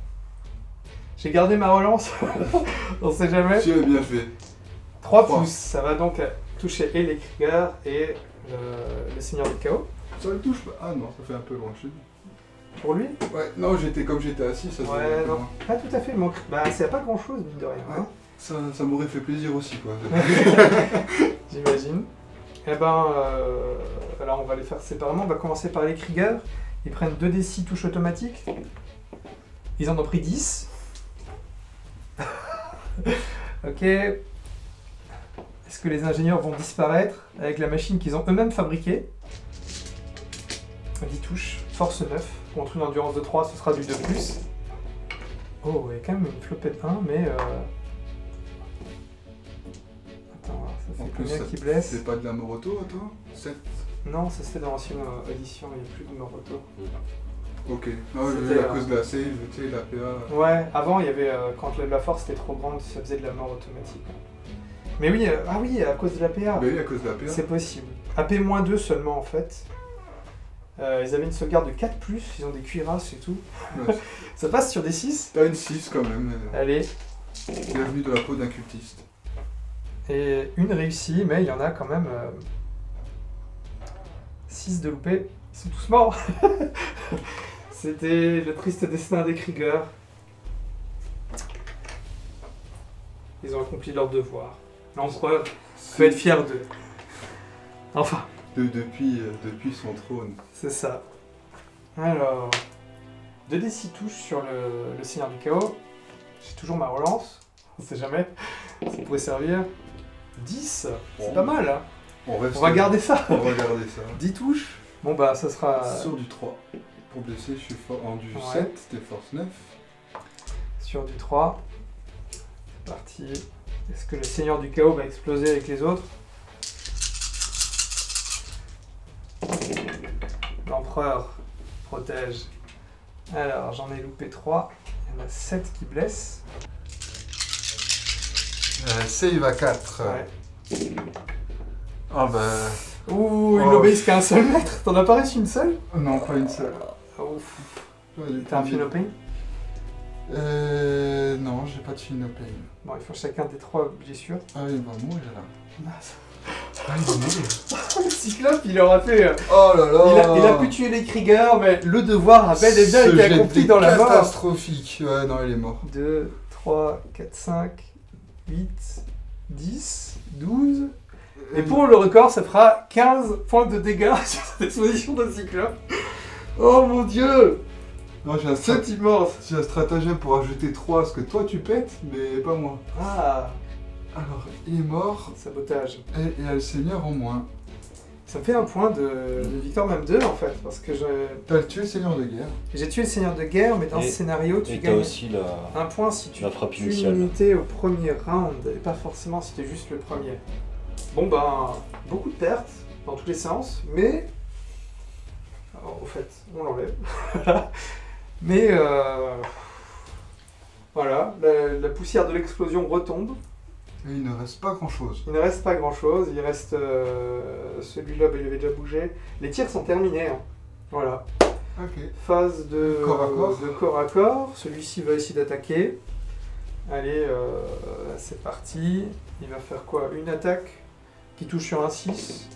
j'ai gardé ma relance. On sait jamais. Tu as bien fait. 3 pouces. Ça va donc toucher et les Kriegers et le Seigneur du Chaos. Ça le touche pas. Ah non, ça fait un peu loin chez lui. Pour lui? Ouais, non, comme j'étais assis, ça se voit un Ouais, peu non. loin. Pas tout à fait. Bah, c'est pas grand chose, mine de rien. Ouais. Hein. Ça m'aurait fait plaisir aussi, quoi. J'imagine. Eh ben, alors on va les faire séparément. On va commencer par les Krieger. Ils prennent 2d6 touche automatique. Ils en ont pris 10. Ok. Est-ce que les ingénieurs vont disparaître avec la machine qu'ils ont eux-mêmes fabriquée? 10 touches. Force 9. Contre une endurance de 3, ce sera du 2+. Oh, il y a quand même une flopée de 1, mais... Attends, ça En fait plus, combien qui blesse? c'est pas de la Moroto, toi 7. Non, ça c'était dans l'ancienne édition, il n'y a plus de Moroto. Ok. Non, C'était, à cause de la save, tu sais, la PA. Ouais, avant il y avait, quand la force était trop grande, ça faisait de la mort automatique. Mais oui, ah oui, à cause de la PA. Bah oui, à cause de la PA. C'est possible. AP-2 seulement en fait. Ils avaient une sauvegarde de 4+, ils ont des cuirasses et tout. Ouais. Ça passe sur des 6. T'as une 6 quand même. Allez, Bienvenue de la peau d'un cultiste. et une réussie, mais il y en a quand même 6 de loupés. Ils sont tous morts. C'était le triste destin des Krieger. Ils ont accompli leur devoir. L'empereur peut être fier d'eux. Enfin, Depuis son trône. c'est ça. Alors, 2d6 touches sur le Seigneur du Chaos. J'ai toujours ma relance. On sait jamais. Ça pourrait servir. 10. C'est Bon. pas mal, hein. On reste. On va garder ça. On va garder ça. 10 touches. Bon bah, ça sera... Sur du 3. Pour blesser, je suis en du Ouais. 7, t'es force 9. Sur du 3. C'est parti. Est-ce que le Seigneur du Chaos va exploser avec les autres? L'Empereur protège. Alors, j'en ai loupé 3. Il y en a 7 qui blessent. Save à 4. Ouais. Ah bah. Ouh, ils Oh. n'obéissent qu'à un seul maître. T'en as pas reçu une seule? Non, pas une seule. Ouf. Ouais, T'as un Finopane? Non, j'ai pas de Finopane. Bon, ils font chacun des 3 blessures. Ah, il va mourir là. Mince. Ah, il va mourir. Le Cyclope, il aura fait... Oh là là. Il a pu tuer les Krieger, mais le devoir a bel et bien Ce été jet accompli était dans la mort. catastrophique. Ouais, non, il est mort. 2, 3, 4, 5, 8, 10, 12... Et pour le record, ça fera 15 points de dégâts sur cette exposition de Cyclope. Oh mon dieu! Non, C'est immense! j'ai un stratagème pour ajouter 3 à ce que toi tu pètes, mais pas moi. Ah! Alors, il est mort, Sabotage. et il y a le seigneur en moins. Ça me fait un point de victoire, même 2 en fait, parce que T'as tué le seigneur de guerre. j'ai tué le Seigneur de Guerre, mais dans Et- ce scénario, tu Et t'as gagnes aussi la... un point si tu la frappe tues initiale. une unité au premier round, et pas forcément si t'es juste le premier. Bon ben, beaucoup de pertes dans tous les sens, mais... Alors, au fait, on l'enlève. Mais voilà, la poussière de l'explosion retombe. Et il ne reste pas grand chose. Il ne reste pas grand chose, il reste celui-là, bah, il avait déjà bougé. Les tirs sont terminés. Hein. Voilà. Ok. Phase de Corps à corps. de corps à corps. Celui-ci va essayer d'attaquer. Allez, c'est parti. Il va faire quoi? Une attaque qui touche sur un 6,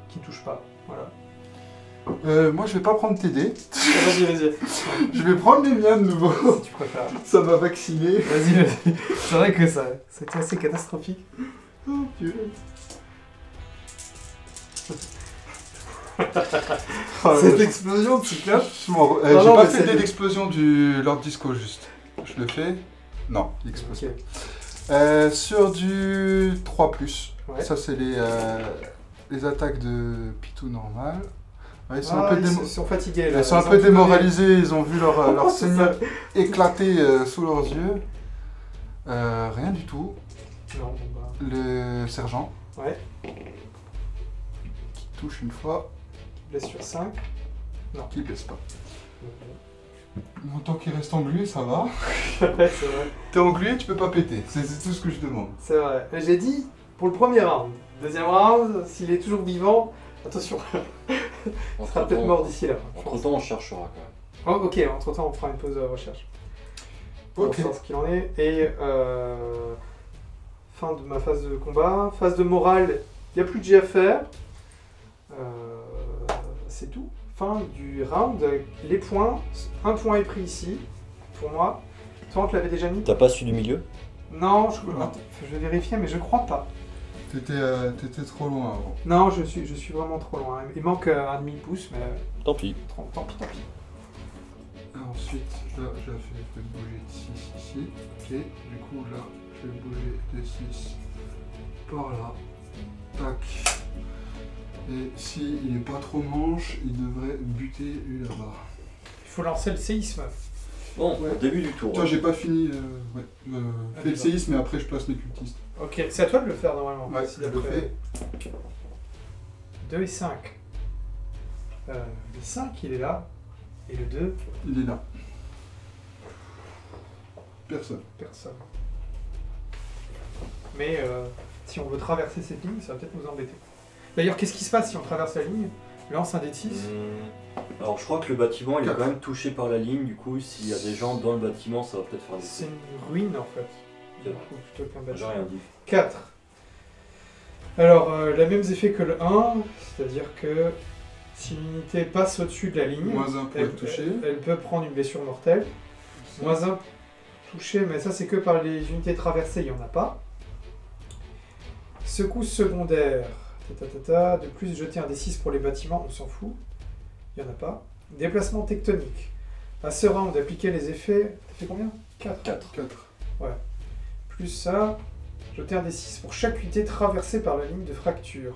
qui touche pas. Voilà. Moi je vais pas prendre tes dés. Vas-y, vas-y. Je vais prendre les miens de nouveau. Si tu préfères. Ça m'a vacciné. Vas-y, vas-y. C'est vrai que ça, c'était assez catastrophique. Oh Dieu. Cette explosion de Cyclope. J'ai pas mais fait c'est- le dé d'explosion du Lord Disco juste. Je le fais. Non, il explose. Ok. Sur du 3+. Ouais. Ça c'est les attaques de Pitou normal. Ouais, ils sont Ah, un peu, ils sont fatigués là. ils sont un Ils peu ont tout démoralisés, ils ont vu leur donné. seigneur éclater sous leurs yeux. Rien du tout. Non, bon bah. Le sergent Ouais, qui touche une fois, blessure 5. qui blesse pas. Tant qu'il reste englué, ça va. Ouais, c'est vrai. T'es englué, tu peux pas péter. C'est tout ce que je demande. C'est vrai. Mais j'ai dit pour le premier round. Deuxième round, s'il est toujours vivant, attention, il sera peut-être mort d'ici là. je pense. Entre temps, on cherchera quand même. Oh, ok, entre temps, on fera une pause de recherche. Pour Ok. savoir ce qu'il en est. Et fin de ma phase de combat. Phase de morale, il n'y a plus de jet à faire. C'est tout. Fin du round. Les points, un point est pris ici, pour moi. Toi, on te l'avait déjà mis? T'as pas su du milieu? Non, Non. je vais vérifier, mais je crois pas. T'étais trop loin avant. Non, je suis vraiment trop loin. Il manque un demi-pouce, mais Tant pis. tant pis. Ensuite, là, je vais bouger de 6 ici. Ok, du coup, là, je vais bouger de 6 par là. Tac. Et s'il n'est pas trop manche, il devrait buter lui là-bas. Il faut lancer le séisme. Bon, Ouais. début du tour. Tiens, j'ai pas fini. Fais le d'accord. séisme, mais après, je place mes cultistes. Ok, c'est à toi de le faire normalement. Ouais, Si je le d'après- fais. 2 et 5. Le 5, il est là. Et le 2, Il est là. Personne. personne. Mais si on veut traverser cette ligne, ça va peut-être nous embêter. D'ailleurs, qu'est-ce qui se passe si on traverse la ligne? Lance un dé de 6. Alors je crois que le bâtiment il est Quatre. quand même touché par la ligne, du coup s'il y a des gens dans le bâtiment ça va peut-être faire des C'est une ruine en fait. C'est vrai. Plutôt qu'un J'ai bâtiment. rien dit. 4. Alors, les mêmes effets que le 1, c'est-à-dire que si l'unité passe au-dessus de la ligne, Moins 1 pour être touché. elle peut prendre une blessure mortelle. Moins 1 touché, mais ça c'est que par les unités traversées, il n'y en a pas. Secousse secondaire. De plus, jeter un D6 pour les bâtiments, on s'en fout. Il n'y en a pas. Déplacement tectonique. À ce round, d'appliquer les effets. Ça fait combien 4. 4. Plus ça, jeter un D6 pour chaque unité traversée par la ligne de fracture.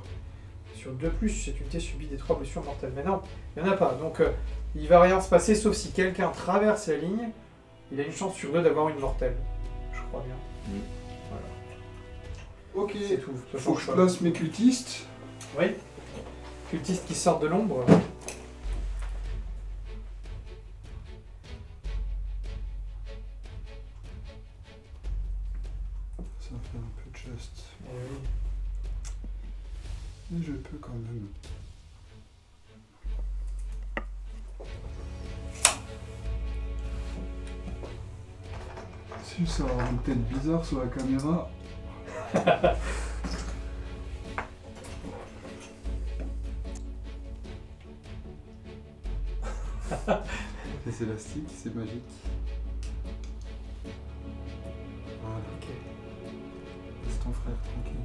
Sur 2+, cette unité subit des 3 blessures mortelles. Mais non, il n'y en a pas. Donc, il va rien se passer, sauf si quelqu'un traverse la ligne, il a une chance sur 2 d'avoir une mortelle. Je crois bien. Voilà. Ok. C'est tout. Ça Faut que change je pas. place mes cultistes. Oui. Cultistes qui sortent de l'ombre. Ça fait un peu de geste. Eh oui. Mais je peux quand même. Si ça aura une tête bizarre sur la caméra. C'est élastique, c'est magique. Voilà, Ok. laisse ton frère tranquille.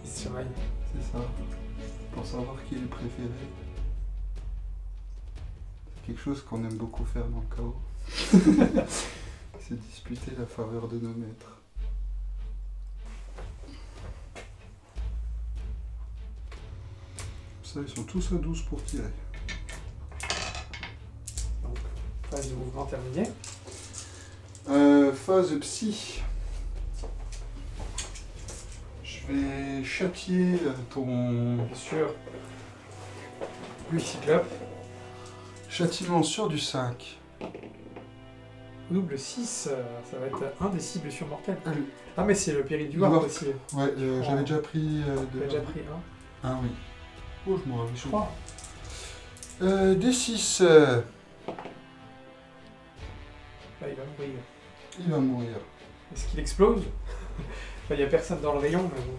Il se surveille. C'est ça. Pour savoir qui est le préféré. C'est quelque chose qu'on aime beaucoup faire dans le chaos. C'est disputer la faveur de nos maîtres. Ça, ils sont tous à 12 pour tirer. Donc, phase de mouvement terminée. Phase psy. Je vais châtier ton Bien sûr. Lui, cyclope. châtiment sur du 5. Double 6, ça va être un des 6 blessures mortelles. Allez. Ah, mais c'est le péril du Warp Warp. aussi. Ouais, j'avais déjà pris Tu as déjà pris un, Ah oui. Oh, je m'en rappelle. je crois. D6. Là, il va mourir. Il va mourir. Est-ce qu'il explose? Il n'y a personne dans le rayon, mais bon.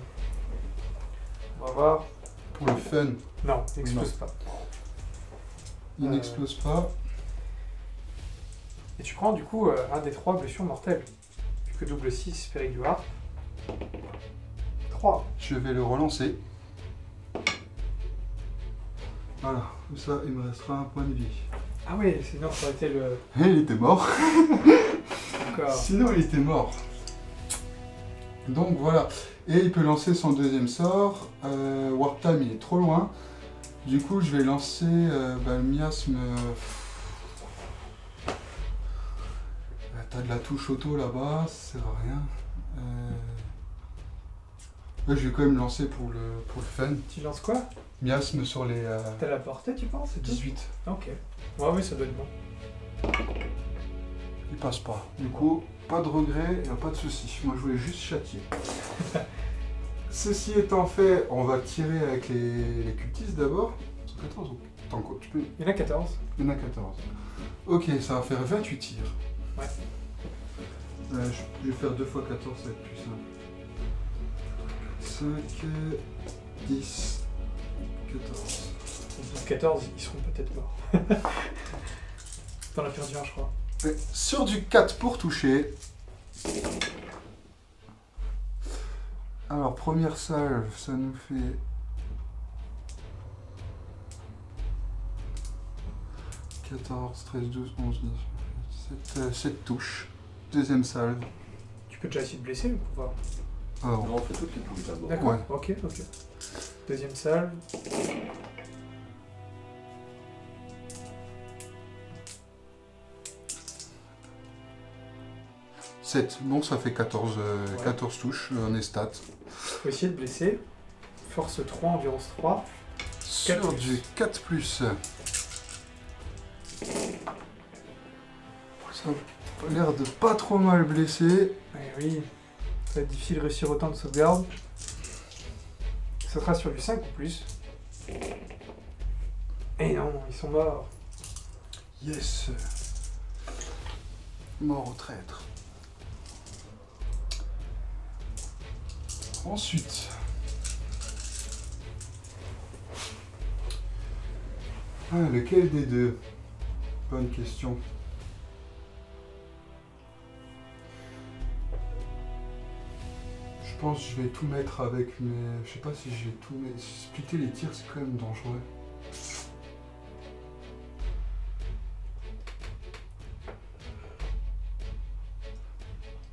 On va voir. Pour le fun, Non, il n'explose pas. il n'explose pas. Et tu prends du coup un des 3 blessures mortelles. Vu que double 6, péril du Warp. 3. Je vais le relancer. Voilà, comme ça il me restera un point de vie. Ah oui, sinon ça aurait été le. Et il était mort. Encore. Sinon il était mort. Donc voilà. Et il peut lancer son deuxième sort. Warp Time il est trop loin. Du coup je vais lancer le miasme. T'as de la touche auto là-bas, ça sert à rien. Ouais, je vais quand même lancer pour le fun. Tu lances quoi? Miasme sur les T'as la portée, tu penses? c'est tout 18. Ok. Ouais, oui, ça doit être bon. Il passe pas. Du coup, pas de regret, y a pas de souci. Moi, je voulais juste châtier. Ceci étant fait, on va tirer avec les cultistes d'abord. 14 ou... Attends, quoi, tu peux... Il y en a 14. Il y en a 14. Ok, ça va faire 28 tirs. Ouais. Je vais faire 2 fois 14, ça va être plus simple. 5, 10, 14. Au bout de 14, ils seront peut-être morts. T'en as perdu un, je crois. Et sur du 4 pour toucher. Alors, première salve, ça nous fait 14, 13, 12, 11, 12, 7 touches. Deuxième salve. Tu peux déjà essayer de blesser ou pas? Alors, Non, on fait toutes les touches d'abord. D'accord, Ouais. ok. Deuxième salve. bon, ça fait 14, Ouais. 14 touches en estat. Faut essayer de blesser. Force 3, endurance 3. Sur 4+. du 4+. Ça a l'air de pas trop mal blesser. Eh oui, ça va être difficile de réussir autant de sauvegarde. Ça sera sur du 5 ou plus. Et non, ils sont morts. Yes. Mort au traître. Ensuite. Lequel des deux? Bonne question. Je pense que je vais tout mettre avec mes... Je sais pas si je vais tout mettre... Splitter les tirs, c'est quand même dangereux.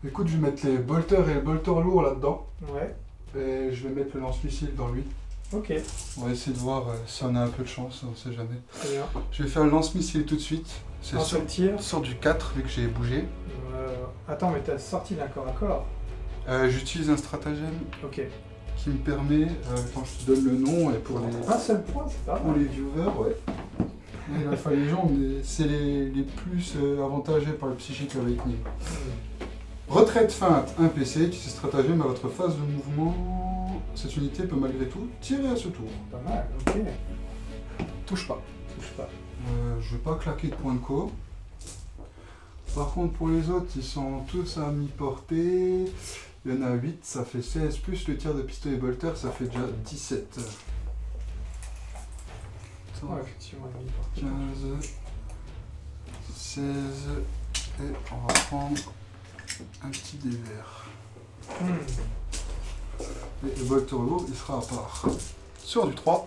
Écoute, je vais mettre les bolters et les bolters lourds là-dedans. Ouais, Et je vais mettre le lance-missile dans lui. ok, On va essayer de voir si on a un peu de chance, on sait jamais. très bien. Je vais faire le lance-missile tout de suite. C'est Un sur, seul tir. sur du 4 vu que j'ai bougé. Attends, mais t'as sorti d'un corps à corps. J'utilise un stratagème Ok. qui me permet, quand je te donne le nom, et pour les, Un seul point, c'est pas pour mal. les viewers, ouais. Et la fois les gens, c'est les plus avantagés par le psychique awakening. Retraite feinte, un PC, qui se stratagème à votre phase de mouvement. Cette unité peut malgré tout tirer à ce tour. Pas mal, ok. Touche pas. Touche pas. Je vais pas claquer de points de co. Par contre, pour les autres, ils sont tous à mi-portée. Il y en a 8, ça fait 16, plus le tir de pistolet bolter, ça fait déjà 17. Ouais, effectivement, il y a une portée. 15, 16, et on va prendre un petit dé vert. Et le bolter lourd, il sera à part. Sur du 3.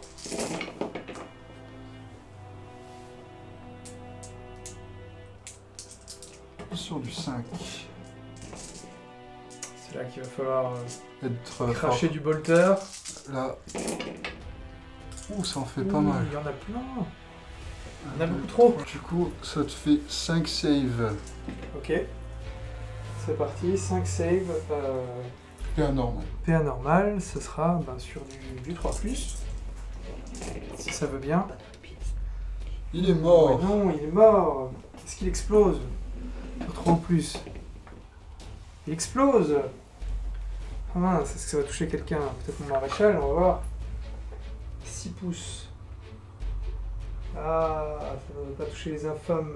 Sur du 5. C'est là qu'il va falloir Être cracher du bolter. là. Ouh, ça en fait pas Ouh, mal. Il y en a plein. Il y en a beaucoup trop. Du coup, ça te fait 5 saves. Ok. C'est parti, 5 saves. PA normal. PA normal, ce sera sur du 3+. Si ça veut bien. Il est mort. Ouais, non, il est mort. Est-ce qu'il explose? Sur 3 en plus. Il explose. Ah mince, est-ce que ça va toucher quelqu'un? Peut-être mon maréchal, on va voir. 6 pouces. Ah, ça ne va pas toucher les infâmes.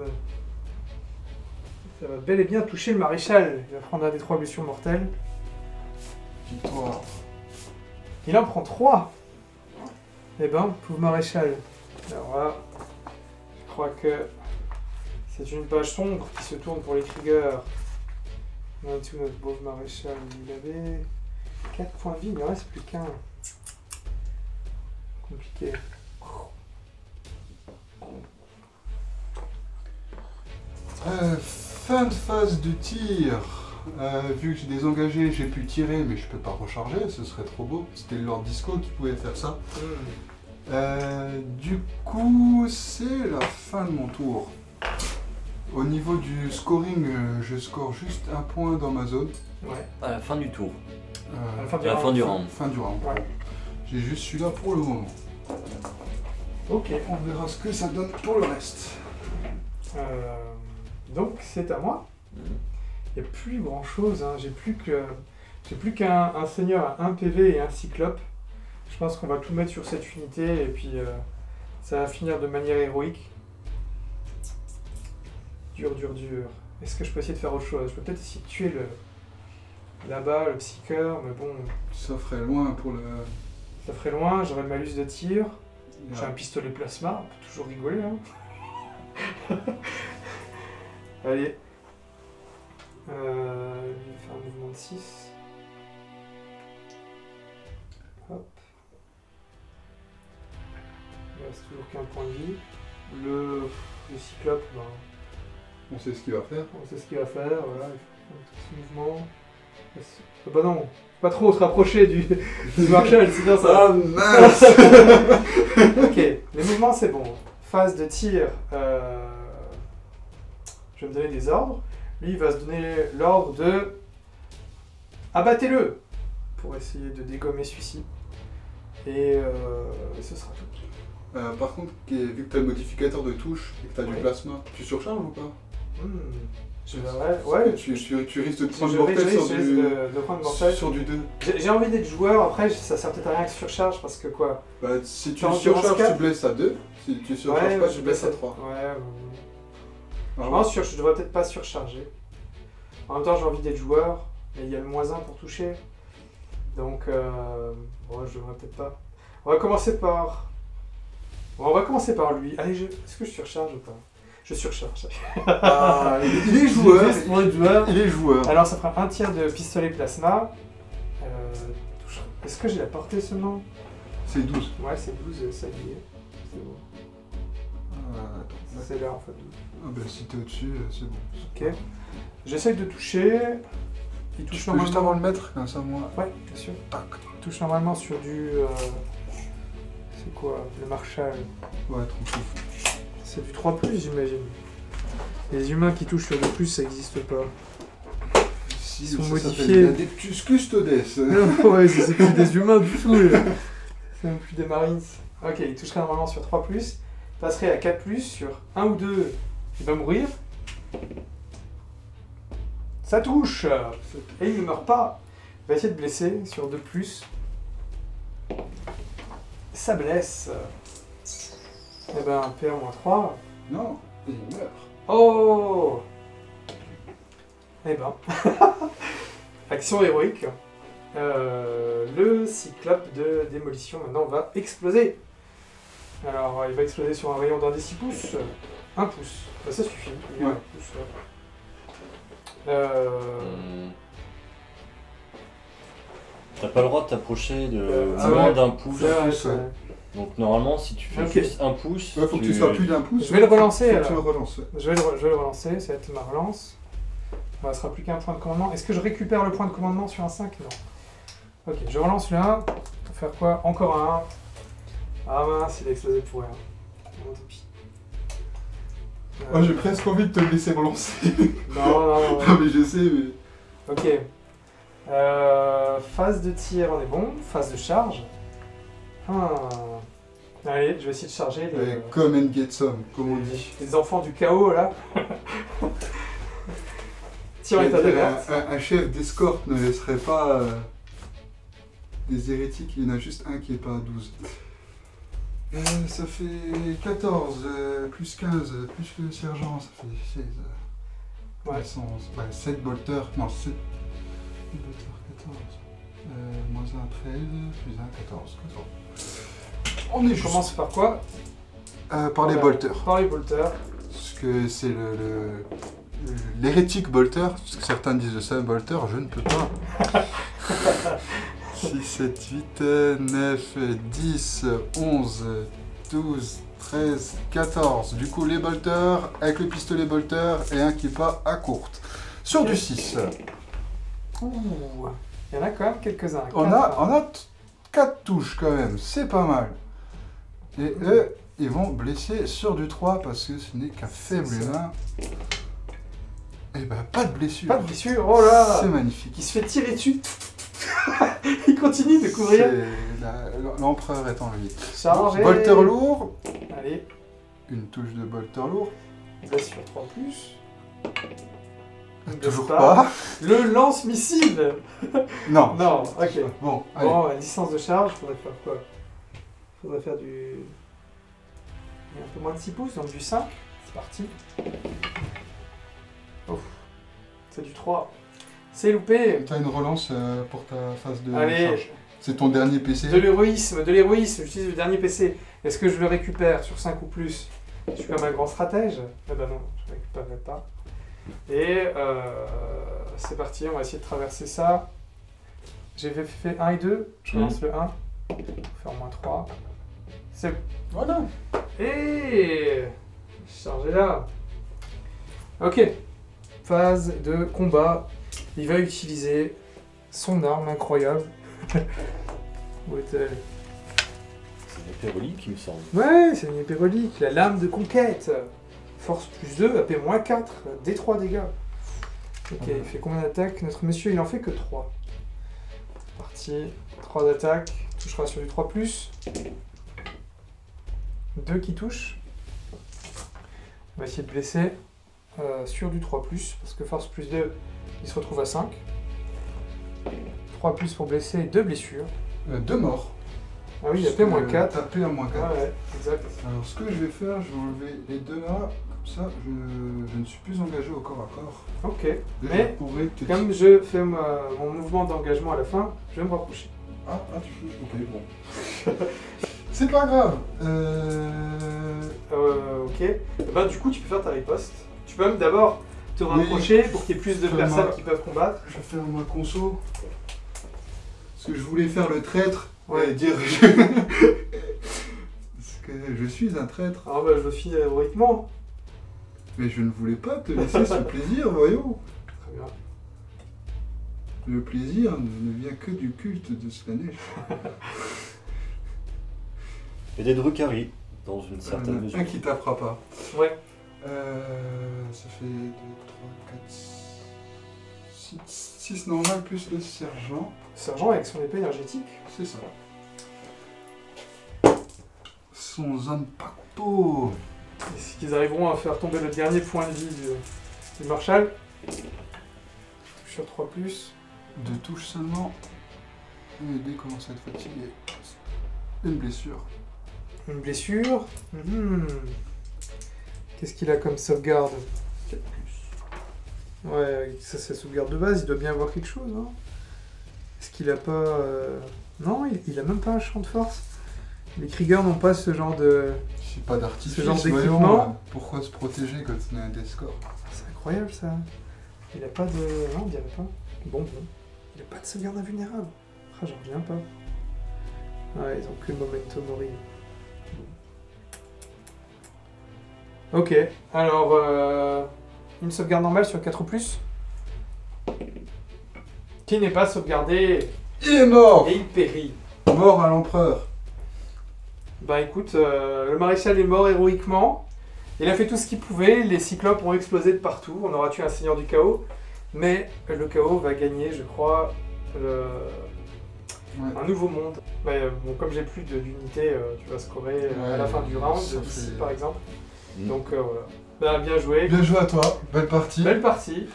Ça va bel et bien toucher le maréchal. Il va prendre un des 3 blessures mortelles. Victoire. Il en prend 3. Eh ben, pauvre maréchal. Alors là, je crois que c'est une page sombre qui se tourne pour les triggers. En dessous, notre pauvre maréchal, il avait 4 points de vie, il ne reste plus qu'un. Compliqué. Fin de phase de tir. Vu que j'ai désengagé, j'ai pu tirer, mais je peux pas recharger, ce serait trop beau. C'était le Lord Disco qui pouvait faire ça. Du coup, c'est la fin de mon tour. Au niveau du scoring, je score juste un point dans ma zone. Ouais. À la fin du tour. À la fin À la fin du round. Fin du round. Ouais. J'ai juste celui-là pour le moment. Ok. On verra ce que ça donne pour le reste. Donc c'est à moi. Il n'y a plus grand chose. Hein. J'ai plus qu'un seigneur à 1 PV et un cyclope. Je pense qu'on va tout mettre sur cette unité et puis ça va finir de manière héroïque. Dur. Est-ce que je peux essayer de faire autre chose? Je peux peut-être essayer de tuer là-bas, le psycheur, mais bon, Ça ferait loin pour le... ça ferait loin, j'aurais le malus de tir. J'ai un pistolet plasma, on peut toujours rigoler. Hein. Allez. Je vais faire un mouvement de 6. reste toujours qu'un point de vie. Le cyclope, ben, On sait ce qu'il va faire. on sait ce qu'il va faire, voilà, il fait un petit mouvement. Ah bah non, pas trop se rapprocher du Marshall, sinon ça... Ah mince. Ok, les mouvements c'est bon. Phase de tir, je vais me donner des ordres. Lui il va se donner l'ordre de... Abattez-le pour essayer de dégommer celui-ci. Et ce sera tout. Par contre, vu que tu as le modificateur de touche et que tu as Oui. du plasma, tu surcharges ou pas? Je verrai, ouais. Tu risques de te Si prendre je mortel risque sur du... de prendre mortel. Sur du 2. J'ai envie d'être joueur, après ça sert peut-être à rien que je surcharge parce que quoi. Bah, si tu Dans surcharges, l'endurance tu blesses à 2. Si tu surcharges pas, tu blesses à 3. Ouais, je Alors, pense que je devrais peut-être pas surcharger. En même temps, j'ai envie d'être joueur, mais il y a le -1 pour toucher. Donc, bon, je devrais peut-être pas. On va commencer par. Bon, on va commencer par lui. Allez, est-ce que je surcharge ou pas? Je surcharge. ah, il est joueur. Juste pour être joueur. Il est joueur. Alors, ça fera un tir de pistolet plasma. Est-ce que j'ai la portée seulement? C'est 12. Ouais, c'est 12, ça y est. C'est bon. Attends. C'est là en fait. 12. Ah bah, si t'es au-dessus, c'est bon. Ok. J'essaye de toucher. Il touche Tu peux juste avant normalement. le mettre, comme ça moi. Ouais, bien sûr. Tac. Il touche normalement sur du. C'est quoi? Le Marshall. Ouais, tranquille. C'est du 3+, j'imagine. Les humains qui touchent sur du plus, ça n'existe pas. Si, Ils sont ça modifiés. s'appelle Adeptus Custodes. Ouais, c'est plus des humains du tout. Là. C'est même plus des Marines. Ok, il toucherait normalement sur 3+. Passerait à 4+, sur 1 ou 2, il va mourir. Ça touche. Et il ne meurt pas. Il va essayer de blesser sur 2+. Ça blesse. Eh ben, PA-3. Non, il meurt. Oh. Eh ben. Action héroïque. Le cyclope de démolition maintenant va exploser. Alors, il va exploser sur un rayon d'un des 6 pouces. 1 pouce. Bah, ça suffit. Il y a Ouais. 1 pouce, T'as pas le droit de t'approcher de ouais. moins d'un pouce. C'est vrai, pouce, ouais. Donc normalement, si tu fais Ok. juste 1 pouce, Ouais, faut que tu sois plus d'un pouce. Je vais le relancer, Faut que tu alors. le relances. Ouais. Je vais le relancer, ça va être ma relance. Bah, ce sera plus qu'un point de commandement. Est-ce que je récupère le point de commandement sur un 5? Non. Ok, je relance le 1. Pour faire quoi? Encore un 1. Ah mince, il a explosé pour rien. Bon, tant pis. Moi j'ai presque envie de te laisser relancer. Non. Ah, mais je sais, mais. Ok. Phase de tir, on est bon. Phase de charge. Allez, je vais essayer de charger Ouais, come and get some, comme on dit. les enfants du chaos là. Tir état d'alerte. Un chef d'escorte ne laisserait pas des hérétiques, il y en a juste un qui est pas à 12. Ça fait 14, plus 15, plus le sergent, ça fait 16. Ouais. 7 bolters, non 7 bolters, 14. Moins 1, 13, plus 1, 14. On est On commence par quoi? par les bolters. Par les bolters. Parce que c'est l'hérétique bolter, parce que certains disent de ça, bolter, je ne peux pas. 6, 7, 8, 9, 10, 11, 12, 13, 14. Du coup, les bolters avec le pistolet bolter et un qui est pas à courte. Sur du 6. Ouh, il y en a quand même quelques-uns. On a 4 touches quand même, c'est pas mal. Et eux, ils vont blesser sur du 3 parce que ce n'est qu'un faible C'est ça. humain. Et ben, pas de blessure. Pas de blessure, oh là. C'est magnifique. Il se fait tirer dessus. Il continue de courir. L'empereur est en lui. Chargé. Bolter lourd. Allez, Une touche de bolter lourd. blessure 3+. Ne blesse Toujours pas. Le lance-missile. Non. Non, ok. Bon, allez. Bon, licence de charge, faudrait faire quoi? Faudrait faire du... Il y a un peu moins de 6 pouces, donc du 5. C'est parti. Ouf. C'est du 3. C'est loupé. T'as une relance pour ta phase de Allez, charge. C'est ton dernier PC. de l'héroïsme, j'utilise le dernier PC. Est-ce que je le récupère sur 5 ou plus? Je suis comme un grand stratège. Eh ben non, je ne récupérerai pas. Et c'est parti, on va essayer de traverser ça. J'ai fait 1 et 2, je relance le 1. Pour faire moins 3. C'est... Voilà. Et chargez là. Ok. Phase de combat. Il va utiliser son arme incroyable. Où est-elle? C'est une épée relique, il me semble. Ouais, c'est une épée relique, la lame de conquête. Force plus 2, AP moins 4, D3 dégâts. Ok, il fait combien d'attaques? Notre monsieur, il en fait que 3. Parti, 3 d'attaque, touchera sur du 3+. 2 qui touchent. On va essayer de blesser sur du 3+, parce que force plus 2, il se retrouve à 5. 3+ pour blesser, 2 blessures. 2 morts. Ah oui, AP moins 4. Taper à moins 4. Ouais, exact. Alors ce que je vais faire, je vais enlever les 2 là, comme ça je ne suis plus engagé au corps à corps. Ok, Et mais je pourrais te comme je fais mon mouvement d'engagement à la fin, je vais me rapprocher. tu peux. Ok, bon. C'est pas grave. Ok. Bah, du coup, tu peux faire ta riposte. Tu peux même d'abord te rapprocher pour qu'il y ait plus de personnes qui peuvent combattre. Je vais faire ma conso. Parce que je voulais faire le traître Ouais. et dire parce que je suis un traître. Alors, bah, je le fis héroïquement. Mais je ne voulais pas te laisser ce plaisir, voyons. Très bien. Le plaisir ne vient que du culte de Slanesh. Et des Drukhari, dans une certaine mesure. Un qui tapera pas. Ouais. Ça fait 2, 3, 4, 6 normal plus le sergent. Sergent avec son épée énergétique. C'est ça. Son impacto. Est-ce qu'ils arriveront à faire tomber le dernier point de vie du Marshal? Sur 3+. 2 touches seulement. Et dès qu'il commence à être fatigué. Une blessure. Une blessure. Qu'est-ce qu'il a comme sauvegarde? 4+. Ouais, ça c'est sauvegarde de base, il doit bien avoir quelque chose, hein. Est-ce qu'il a pas... Non, il a même pas un champ de force. Les Kriegers n'ont pas ce genre de... C'est pas d'artifice, Ce genre voyons, d'équipement. pourquoi se protéger quand on a un Deathcore? C'est incroyable ça. Il a pas de... Non, on dirait pas. Bon. Il a pas de sauvegarde invulnérable. Ah, j'en reviens pas. Ouais, ils ont que le Memento Mori. Ok, alors... une sauvegarde normale sur 4+. Qui n'est pas sauvegardé Il est mort. et il périt. Mort à l'empereur. Bah écoute, le maréchal est mort héroïquement. Il a fait tout ce qu'il pouvait, les cyclopes ont explosé de partout, on aura tué un seigneur du chaos. Mais le chaos va gagner, je crois, un nouveau monde. Bah, bon, comme j'ai plus d'unité, tu vas scorer à la fin du round, ici par exemple. Donc voilà. Bah, bien joué. Bien joué à toi, belle partie. Belle partie.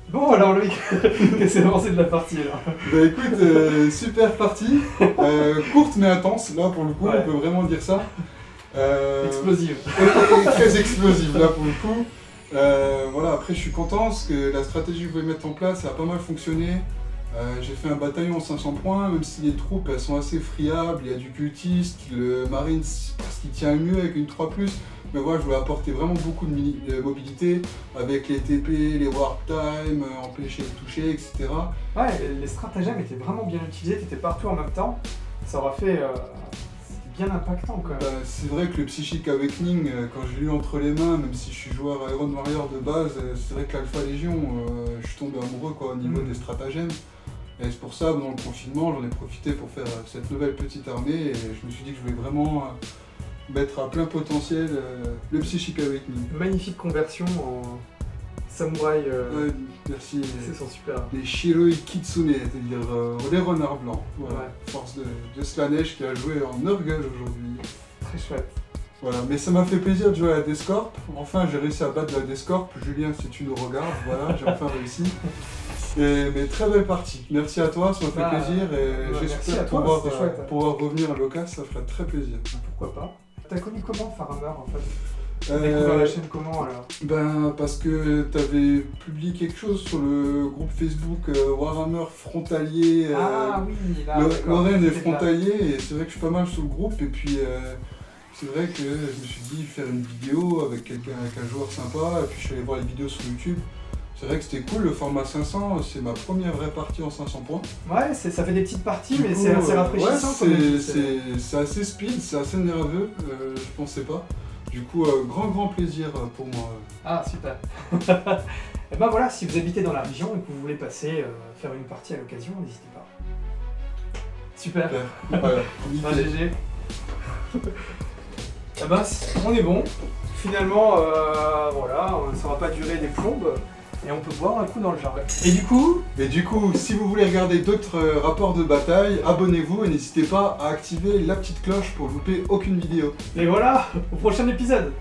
Bon alors Loïc, qu'est-ce que c'est avancé de la partie là? Bah écoute, super partie, courte mais intense, là pour le coup, Ouais. on peut vraiment dire ça. Explosive. Et très explosive là pour le coup. Voilà, après je suis content parce que la stratégie que je voulais mettre en place, ça a pas mal fonctionné. J'ai fait un bataillon en 500 points, même si les troupes elles sont assez friables, il y a du cultiste, le marine parce qu'il tient mieux avec une 3+. Mais voilà, je voulais apporter vraiment beaucoup de mobilité avec les TP, les warp time, empêcher de toucher, etc. Ouais, les stratagèmes étaient vraiment bien utilisés, t'étais partout en même temps. Ça aura fait... c'était bien impactant quand même. C'est vrai que le Psychic Awakening, quand je l'ai eu entre les mains, même si je suis joueur Iron Warrior de base, c'est vrai que l'Alpha Légion, je suis tombé amoureux quoi, au niveau des stratagèmes. Et c'est pour ça, dans le confinement, j'en ai profité pour faire cette nouvelle petite armée et je me suis dit que je voulais vraiment mettre à plein potentiel le Psychic Awakening. Magnifique conversion en samouraï. Ouais, merci. C'est son super. Les Shiroi Kitsune, c'est-à-dire les renards blancs. Voilà. Ouais. Force de Slanesh qui a joué en Nurgle aujourd'hui. Très chouette. Voilà, mais ça m'a fait plaisir de jouer à la Deathcorp. Enfin, j'ai réussi à battre la Deathcorp. Julien, si tu nous regardes, voilà, j'ai enfin réussi. Mais très belle partie. Merci à toi, ça m'a fait plaisir et merci à j'espère toi, pouvoir, c'était chouette. pouvoir revenir à l'occasion, ça ferait très plaisir. Pourquoi pas. T'as connu comment Farmer en fait? T'as découvert la chaîne comment alors? Ben parce que t'avais publié quelque chose sur le groupe Facebook Warhammer Frontalier. Ah oui, là. d'accord. Lorraine est C'était là. frontalier et c'est vrai que je suis pas mal sur le groupe et puis c'est vrai que je me suis dit faire une vidéo avec quelqu'un, avec un joueur sympa et puis je suis allé voir les vidéos sur YouTube C'est vrai que c'était cool, le format 500, c'est ma première vraie partie en 500 points. Ouais, ça fait des petites parties, Du mais coup, c'est assez rafraîchissant. ouais, quand même. c'est assez speed, c'est assez nerveux, je pensais pas. Du coup, grand plaisir pour moi. Ah, super. Et ben voilà, si vous habitez dans la région et que vous voulez passer faire une partie à l'occasion, n'hésitez pas. Super. Voilà, Ah, GG. Ah bah, on est bon. Finalement, voilà, ça va pas durer des plombes. Et on peut boire un coup dans le jardin. Et du coup, si vous voulez regarder d'autres rapports de bataille, abonnez-vous et n'hésitez pas à activer la petite cloche pour louper aucune vidéo. et voilà, au prochain épisode.